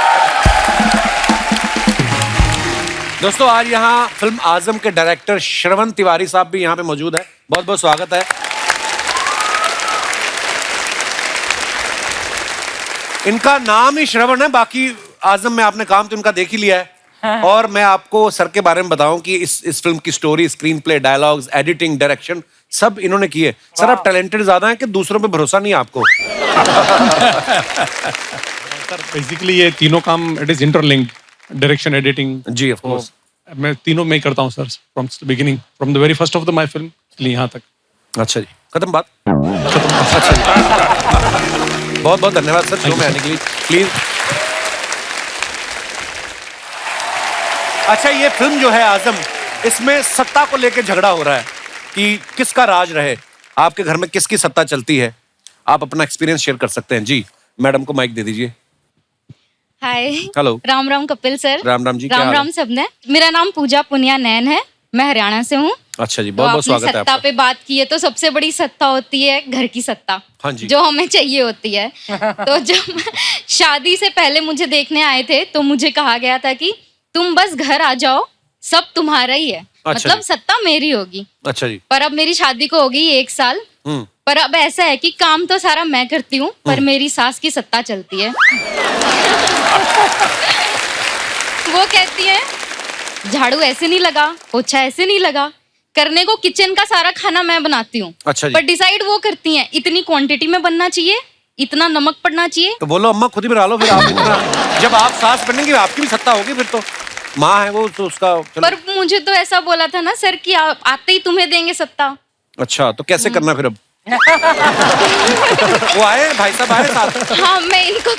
दोस्तों। आज यहाँ फिल्म आजम के डायरेक्टर श्रवण तिवारी साहब भी यहाँ पे मौजूद है। बहुत बहुत स्वागत है। इनका नाम ही श्रवण है, बाकी आजम में आपने काम तो इनका देख ही लिया है। और मैं आपको सर के बारे में बताऊं कि इस फिल्म की story, screen play, dialogues, editing, direction सब इन्होंने किए। सर आप टैलेंटेड ज्यादा हैं कि दूसरों पे भरोसा नहीं है आपको? सर बेसिकली ये तीनों काम it is interlinked, direction, editing. जी ऑफ कोर्स। मैं तीनों में ही करता हूँ sir, from the beginning, from the very first of the my film यहाँ तक। अच्छा जी, खत्म बात। अच्छा जी, बहुत बहुत धन्यवाद सर शो में आने के लिए। प्लीज अच्छा, ये फिल्म जो है आजम, इसमें सत्ता को लेकर झगड़ा हो रहा है कि किसका राज रहे, आपके घर में किसकी सत्ता चलती है। आप अपना एक्सपीरियंस शेयर कर सकते हैं जी। मैडम को माइक दे दीजिए। हाय, हेलो। राम राम कपिल सर। राम राम जी, क्या राम हाल है? राम सबने। मेरा नाम पूजा पुनिया नैन है, मैं हरियाणा से हूँ। अच्छा जी, तो बहुत बहुत आपने स्वागत है सत्ता आपका। पे बात की है, तो सबसे बड़ी सत्ता होती है घर की सत्ता। हाँ जी। जो हमें चाहिए होती है। तो जब शादी से पहले मुझे देखने आए थे तो मुझे कहा गया था कि तुम बस घर आ जाओ, सब तुम्हारा ही है। अच्छा मतलब जी। सत्ता मेरी होगी। अच्छा जी। पर अब मेरी शादी को हो गई 1 साल। पर अब ऐसा है कि काम तो सारा मैं करती हूँ, पर मेरी सास की सत्ता चलती है। वो कहती है झाड़ू ऐसे नहीं लगा, पोछा ऐसे नहीं लगा, करने को किचन का सारा खाना मैं बनाती हूँ। अच्छा जी। पर डिसाइड वो करती हैं, इतनी क्वांटिटी में बनना चाहिए, इतना नमक पड़ना चाहिए। तो बोलो अम्मा खुद ही बना लो फिर आप इतना। जब आप सास बनेंगे आपकी भी सत्ता होगी फिर तो। माँ है वो तो उसका चलो। पर मुझे तो ऐसा बोला था ना सर कि आते ही तुम्हें देंगे सत्ता। अच्छा, तो कैसे करना फिर अब? वो आए भाई साहब आए साथ। हाँ, मैं इनको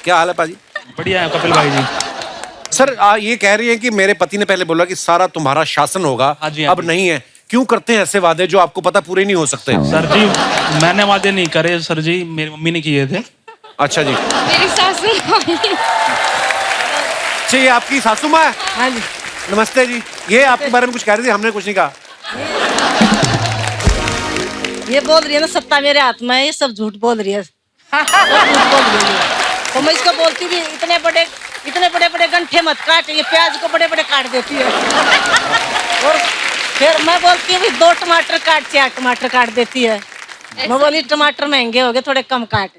क्या हाल है पाजी? बढ़िया है कपिल भाई जी। सर ये कह रही है कि मेरे पति ने पहले बोला कि सारा तुम्हारा शासन होगा, अब नहीं है। क्यों करते हैं ऐसे वादे जो आपको पता पूरे नहीं हो सकते? सर जी, मैंने वादे नहीं करे सर जी, मेरी मम्मी ने किए थे। अच्छा जी। मेरी सासू अच्छा, ये आपकी सासू माँ है? हाँ जी। नमस्ते जी। ये आपके बारे में कुछ कह रही थी, हमने कुछ नहीं कहा। ये बोल रही है ना सत्ता मेरे हाथ में है, ये सब झूठ बोल रही है। झूठ बोल रही है। तो मैं इसको बोलती थी इतने बड़े बड़े गंठे मत काट, ये प्याज को बड़े बड़े काट देती है। और फिर मैं बोलती हूँ 2 टमाटर काट, 4 टमाटर काट देती है। मैं बोली टमाटर महंगे हो गए, थोड़े कम काट।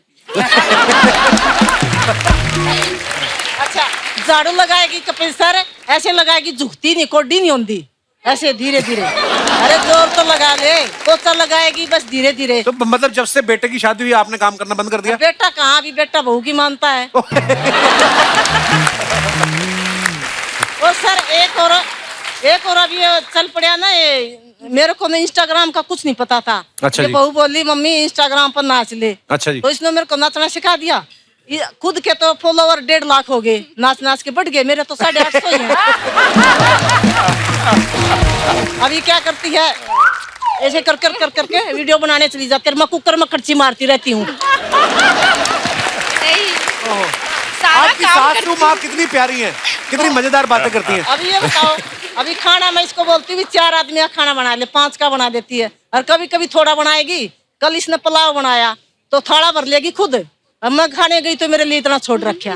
अच्छा, झाड़ू लगाएगी कपिल सर, ऐसे लगाएगी, झुकती नहीं, कोडी नहीं होती, ऐसे धीरे धीरे। अरे जोर तो लगा ले, पोछा लगाएगी बस धीरे धीरे। तो मतलब जब से बेटे की शादी हुई आपने काम करना बंद कर दिया? बेटा कहाँ, अभी बेटा बहू की मानता है। और सर एक और अभी चल पड़ा ना, ये मेरे को ना इंस्टाग्राम का कुछ नहीं पता था। अच्छा ये जी। बहू बोली मम्मी इंस्टाग्राम पर नाच ले। अच्छा जी। तो इसने मेरे को नाचना सिखा दिया। ये खुद के तो फॉलोवर 1.5 लाख हो गए, नाच नाच के बढ़ गए, मेरे तो 850 ही हैं। अभी क्या करती है, ऐसे कर करके वीडियो बनाने चली जाती है। मैं कुकर में खर्ची मारती रहती हूँ। आपकी सासू माँ कितनी प्यारी है, कितनी मजेदार बातें करती हैं। अभी ये बताओ, अभी खाना मैं इसको बोलती हूँ 4 आदमी का खाना बना ले, 5 का बना देती है। और कभी कभी थोड़ा बनाएगी। कल इसने पुलाव बनाया तो थोड़ा भर लेगी खुद। अब मैं खाने गई तो मेरे लिए इतना छोड़ रखा।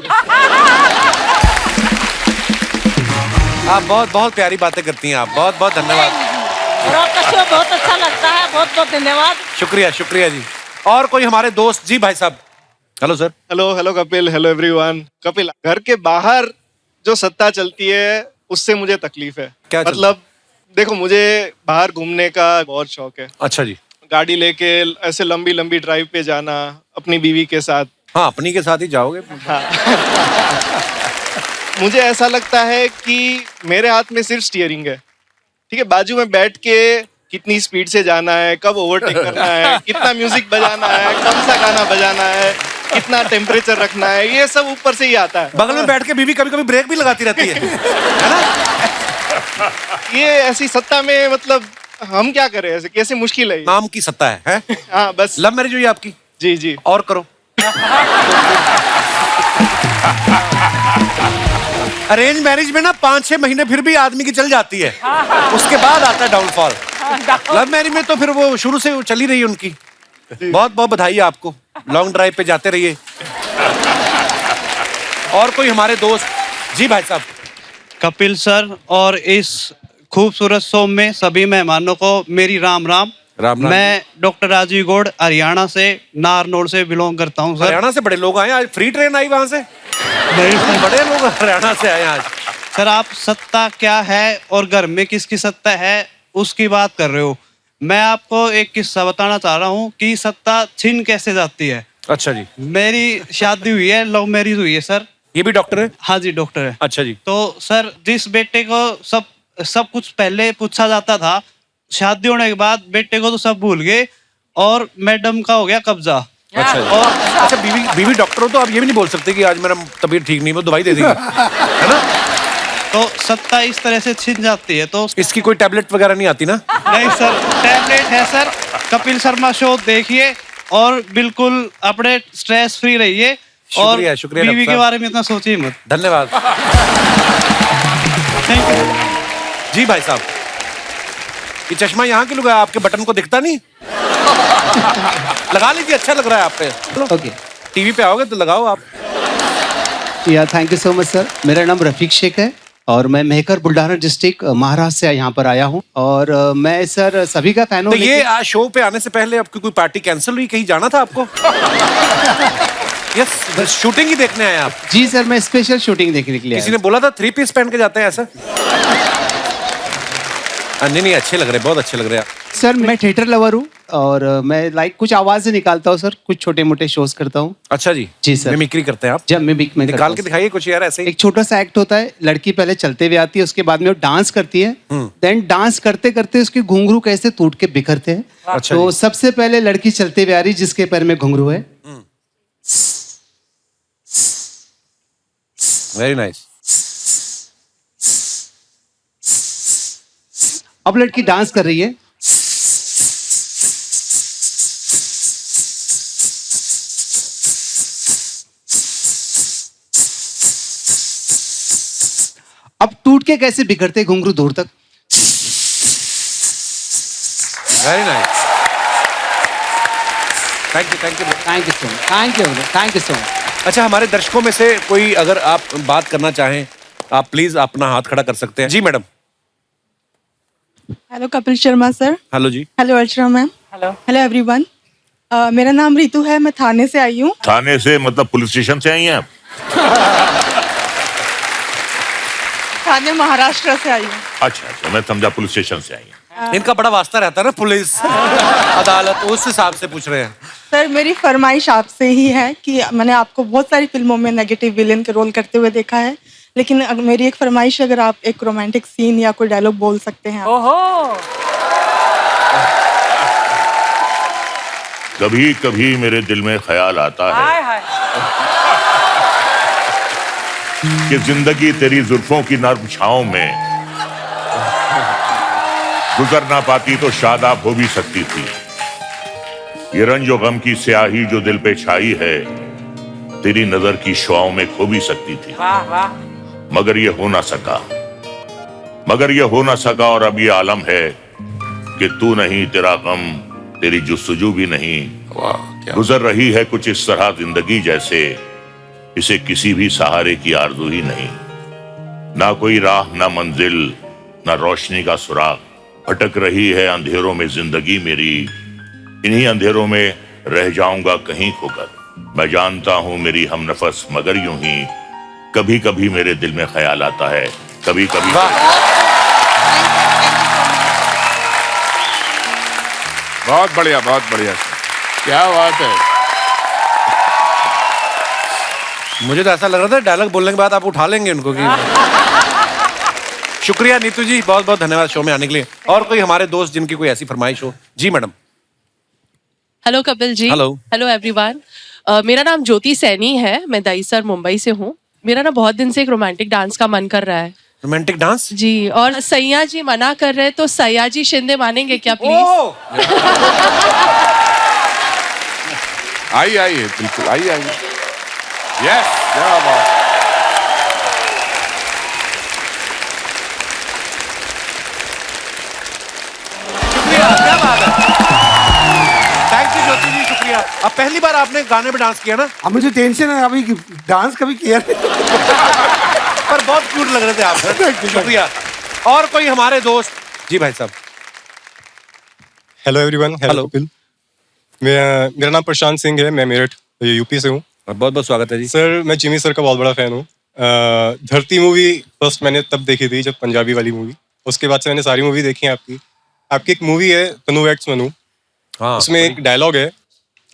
आप बहुत बहुत प्यारी बातें करती हैं। आप बहुत बहुत धन्यवाद। और आपका शो बहुत अच्छा लगता है, बहुत बहुत धन्यवाद। शुक्रिया शुक्रिया जी। और कोई हमारे दोस्त जी? भाई साहब। Hello sir. Hello Kapil, hello everyone. Kapil, घर के बाहर जो सत्ता चलती है उससे मुझे तकलीफ है। क्या मतलब देखो, मुझे बाहर घूमने का बहुत शौक है। अच्छा जी। गाड़ी लेके ऐसे लंबी लंबी ड्राइव पे जाना अपनी बीवी के साथ। हाँ, अपनी के साथ ही जाओगे। हाँ। मुझे ऐसा लगता है कि मेरे हाथ में सिर्फ स्टीयरिंग है, ठीक है। बाजू में बैठ के कितनी स्पीड से जाना है, कब ओवरटेक करना है, कितना म्यूजिक बजाना है, कौन सा गाना बजाना है, कितना टेम्परेचर रखना है, ये सब ऊपर से ही आता है। बगल में बैठ के बीवी कभी कभी ब्रेक भी लगाती रहती है ना? ये ऐसी सत्ता में मतलब हम क्या करें, ऐसे कैसे मुश्किल है। नाम की सत्ता है? हाँ बस। लव मैरिज हुई आपकी? जी जी। और करो। अरेंज मैरिज में ना 5-6 महीने फिर भी आदमी की चल जाती है, उसके बाद आता है डाउनफॉल। लव मैरिज में तो फिर वो शुरू से चली रही है उनकी। बहुत बहुत बधाई है आपको, लॉन्ग ड्राइव पे जाते रहिए। और कोई हमारे दोस्त? जी भाई साहब। कपिल सर और इस खूबसूरत शो में सभी मेहमानों को मेरी राम राम। राम राम। मैं डॉक्टर राजीव गौड़ हरियाणा से नारनौल से बिलोंग करता हूँ सर। हरियाणा से बड़े लोग आए आज, फ्री ट्रेन आई वहां से? नहीं, बड़े लोग हरियाणा से आए आज। सर आप सत्ता क्या है और घर में किसकी सत्ता है उसकी बात कर रहे हो। मैं आपको एक किस्सा बताना चाह रहा हूँ कि सत्ता छीन कैसे जाती है। अच्छा जी। मेरी शादी हुई है, लव मैरिज हुई है सर। ये भी डॉक्टर है? हाँ जी डॉक्टर है। अच्छा जी। तो सर जिस बेटे को सब कुछ पहले पूछा जाता था, शादी होने के बाद बेटे को तो सब भूल गए और मैडम का हो गया कब्जा। अच्छा और अच्छा, बीवी डॉक्टर हो तो आप ये भी नहीं बोल सकते कि आज मेरा तबीयत ठीक नहीं, वो दवाई दे देंगे, है ना? तो सत्ता इस तरह से छिन जाती है। तो इसकी कोई टैबलेट वगैरह नहीं आती ना? नहीं सर, टैबलेट है सर। कपिल शर्मा शो देखिए और बिल्कुल अपने स्ट्रेस फ्री रहिए और शुक्रिया, शुक्रिया बीवी डॉक्टर के साहब। बारे में इतना सोचिए मत। धन्यवाद। Thank you. जी भाई साहब, ये चश्मा यहाँ क्यों लगाया? आपके बटन को दिखता नहीं? लगा लीजिए, अच्छा लग रहा है आप पे। ओके, टीवी पे आओगे तो लगाओ आप। या thank you so much sir. मेरा नाम रफीक शेख है और मैं मेहकर बुल्ढाना डिस्ट्रिक्ट महाराष्ट्र से यहाँ पर आया हूँ और मैं सर सभी का फैन हूँ। तो ये आज शो पे आने से पहले आपकी कोई पार्टी कैंसिल हुई? कहीं जाना था आपको? यस, बस शूटिंग ही देखने आए आप? जी सर, मैं स्पेशल शूटिंग देखने के लिए किसी ने बोला था 3 पीस पहन के जाते हैं ऐसा? नहीं नहीं, अच्छे लग रहे, बहुत अच्छे लग रहे हैं। सर मैं थिएटर लवर हूँ और मैं कुछ आवाजें निकालता हूँ सर, कुछ छोटे मोटे शोज करता हूँ। अच्छा जी। जी सर। मिमिक्री करते हैं आप? जब मिमिक में निकाल के दिखाइए कुछ यार ऐसे ही। एक छोटा सा एक्ट होता है, लड़की पहले चलते हुए आती है, उसके बाद में वो डांस करती है, देन डांस करते करते उसके घुंघरू कैसे टूट के बिखरते हैं। अच्छा तो सबसे पहले लड़की चलते हुए आ रही जिसके पैर में घुंघरू है। Very nice. अब लड़की डांस कर रही है। अब टूट के कैसे बिखरते घुंघरू दूर तक। Very nice. Thank you, thank you, thank you so much, thank you, thank you so much. अच्छा, हमारे दर्शकों में से कोई अगर आप बात करना चाहें, आप प्लीज अपना हाथ खड़ा कर सकते हैं। जी madam. Hello Kapil Sharma sir. Hello जी। Hello Archana ma'am. Hello everyone. मेरा नाम रितु है, मैं थाने से आई हूँ। थाने से मतलब पुलिस स्टेशन से आई हैं आप? थाने महाराष्ट्र से आई हूँ। अच्छा अच्छा, मैं समझा पुलिस स्टेशन से आई हैं। इनका बड़ा वास्ता रहता है ना पुलिस अदालत, उस हिसाब से पूछ रहे हैं। सर मेरी फरमाइश आपसे ही है कि मैंने आपको बहुत सारी फिल्मों में नेगेटिव विलेन के रोल करते हुए देखा है, लेकिन मेरी एक फरमाइश, अगर आप एक रोमांटिक सीन या कोई डायलॉग बोल सकते हैं। ओहो। कभी कभी मेरे दिल में ख्याल आता है कि जिंदगी तेरी जुल्फों की नर्म छांव में गुजर ना पाती तो शादाब हो भी सकती थी। ये रंजो गम की स्याही जो दिल पे छाई है तेरी नजर की शुआओं में खो भी सकती थी। मगर ये हो ना सका, मगर ये हो ना सका और अब ये आलम है कि तू नहीं, तेरा गम, तेरी जुस्तजू भी नहीं। गुजर रही है कुछ इस तरह जिंदगी जैसे इसे किसी भी सहारे की आरज़ू ही नहीं। ना कोई राह, ना मंजिल, ना रोशनी का सुराग। भटक रही है अंधेरों में जिंदगी मेरी, इन्हीं अंधेरों में रह जाऊंगा कहीं खोकर। मैं जानता हूं मेरी हमनफस, मगर यूं ही कभी कभी मेरे दिल में ख्याल आता है, कभी कभी। बहुत बढ़िया, बहुत बढ़िया। क्या बात है। मुझे तो ऐसा लग रहा था डायलॉग बोलने के बाद आप उठा लेंगे उनको कि शुक्रिया नीतू जी, बहुत बहुत धन्यवाद शो में आने के लिए। और कोई हमारे दोस्त जिनकी कोई ऐसी फरमाइश हो? जी madam. Hello Kapil ji. Hello. Hello everyone. मेरा नाम ज्योति सैनी है, मैं दहीसर मुंबई से हूँ। मेरा ना बहुत दिन से एक रोमांटिक डांस का मन कर रहा है। Romantic dance? जी, और सैया जी मना कर रहे हैं, तो सैया जी शिंदे मानेंगे क्या प्लीज? आइए आइए, बिल्कुल आइए आइए। यस, क्या बात। शुक्रिया, क्या बात है। थैंक यू ज्योति जी, शुक्रिया। अब पहली बार आपने गाने में डांस किया ना? अब मुझे टेंशन है, अभी डांस कभी किया नहीं। पर बहुत क्यूट लग रहे थे आप। शुक्रिया। और कोई हमारे दोस्त? जी भाई साहब। Hello everyone. हेलो कपिल। मेरा नाम प्रशांत सिंह है, मैं मेरठ यूपी से हूँ। बहुत बहुत स्वागत है जी। सर मैं जिमी सर का बहुत बड़ा फैन हूँ। धरती मूवी फर्स्ट मैंने तब देखी थी जब पंजाबी वाली मूवी, उसके बाद से मैंने सारी मूवी देखी है आपकी। आपकी एक मूवी है तनु एक्स मनु, हाँ, उसमें एक डायलॉग है,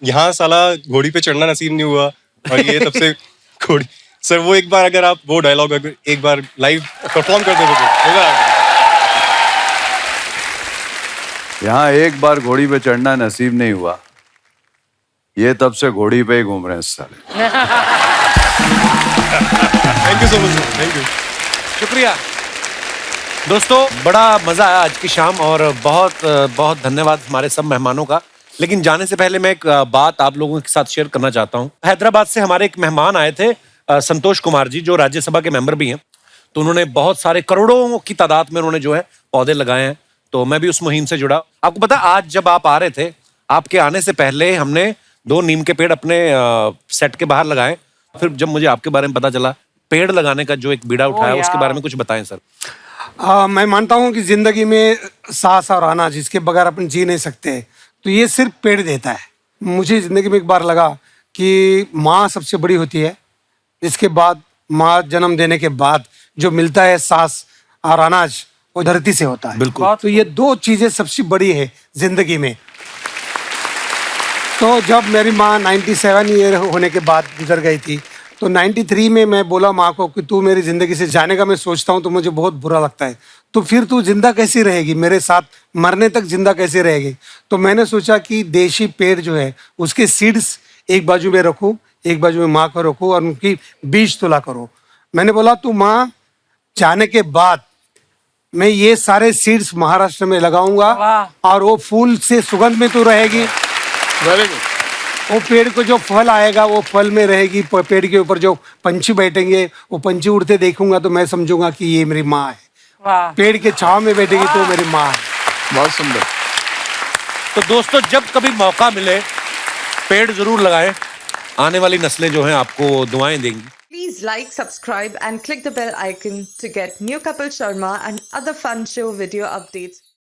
यहाँ साला घोड़ी पे चढ़ना नसीब नहीं हुआ और ये तब से घोड़ी। सर वो एक बार अगर आप वो डायलॉग अगर एक बार लाइव परफॉर्म कर देते तो मजा आ गया। यहाँ एक बार घोड़ी पे चढ़ना नसीब नहीं हुआ, ये तब से घोड़ी पे ही घूम रहे हैं साले। Thank you so much sir, thank you. शुक्रिया। दोस्तों बड़ा मजा आया आज की शाम और बहुत बहुत धन्यवाद हमारे सब मेहमानों का। लेकिन जाने से पहले मैं एक बात आप लोगों के साथ शेयर करना चाहता हूँ। हैदराबाद से हमारे एक मेहमान आए थे, संतोष कुमार जी, जो राज्यसभा के मेंबर भी हैं। तो उन्होंने बहुत सारे करोड़ों की तादाद में उन्होंने जो है पौधे लगाए हैं। तो मैं भी उस मुहिम से जुड़ा। आपको पता, आज जब आप आ रहे थे, आपके आने से पहले हमने 2 नीम के पेड़ अपने सेट के बाहर लगाए। फिर जब मुझे आपके बारे में पता चला, पेड़ लगाने का जो एक बीड़ा उठाया, उसके बारे में कुछ बताएं सर। मैं मानता हूँ कि जिंदगी में सांस और अनाज, इसके बगैर अपन जी नहीं सकते। तो ये सिर्फ पेड़ देता है। मुझे जिंदगी में एक बार लगा कि माँ सबसे बड़ी होती है, इसके बाद माँ जन्म देने के बाद जो मिलता है सांस और अनाज, वो धरती से होता है। बिल्कुल। तो ये 2 चीजें सबसे बड़ी है जिंदगी में। तो जब मेरी माँ 97 ईयर होने के बाद गुजर गई थी, तो 93 में मैं बोला माँ को कि तू मेरी ज़िंदगी से जाने का मैं सोचता हूँ तो मुझे बहुत बुरा लगता है, तो फिर तू जिंदा कैसी रहेगी, मेरे साथ मरने तक जिंदा कैसे रहेगी। तो मैंने सोचा कि देशी पेड़ जो है उसके सीड्स एक बाजू में रखूँ, एक बाजू में माँ को रखूँ और उनकी बीज तुला करो। मैंने बोला तू माँ जाने के बाद मैं ये सारे सीड्स महाराष्ट्र में लगाऊंगा और वो फूल से सुगंध में तू रहेगी। Very good. वो पेड़ को जो फल आएगा वो फल में रहेगी। पेड़ के ऊपर जो पंछी बैठेंगे वो पंछी उड़ते देखूंगा तो मैं समझूंगा कि ये मेरी माँ है। पेड़ के छांव में बैठेगी तो मेरी माँ है। बहुत सुंदर। तो दोस्तों जब कभी मौका मिले पेड़ जरूर लगाएं। आने वाली नस्लें जो हैं आपको दुआएं देंगी। Please like, subscribe and click the bell icon to get new Kapil Sharma and other fun show video updates.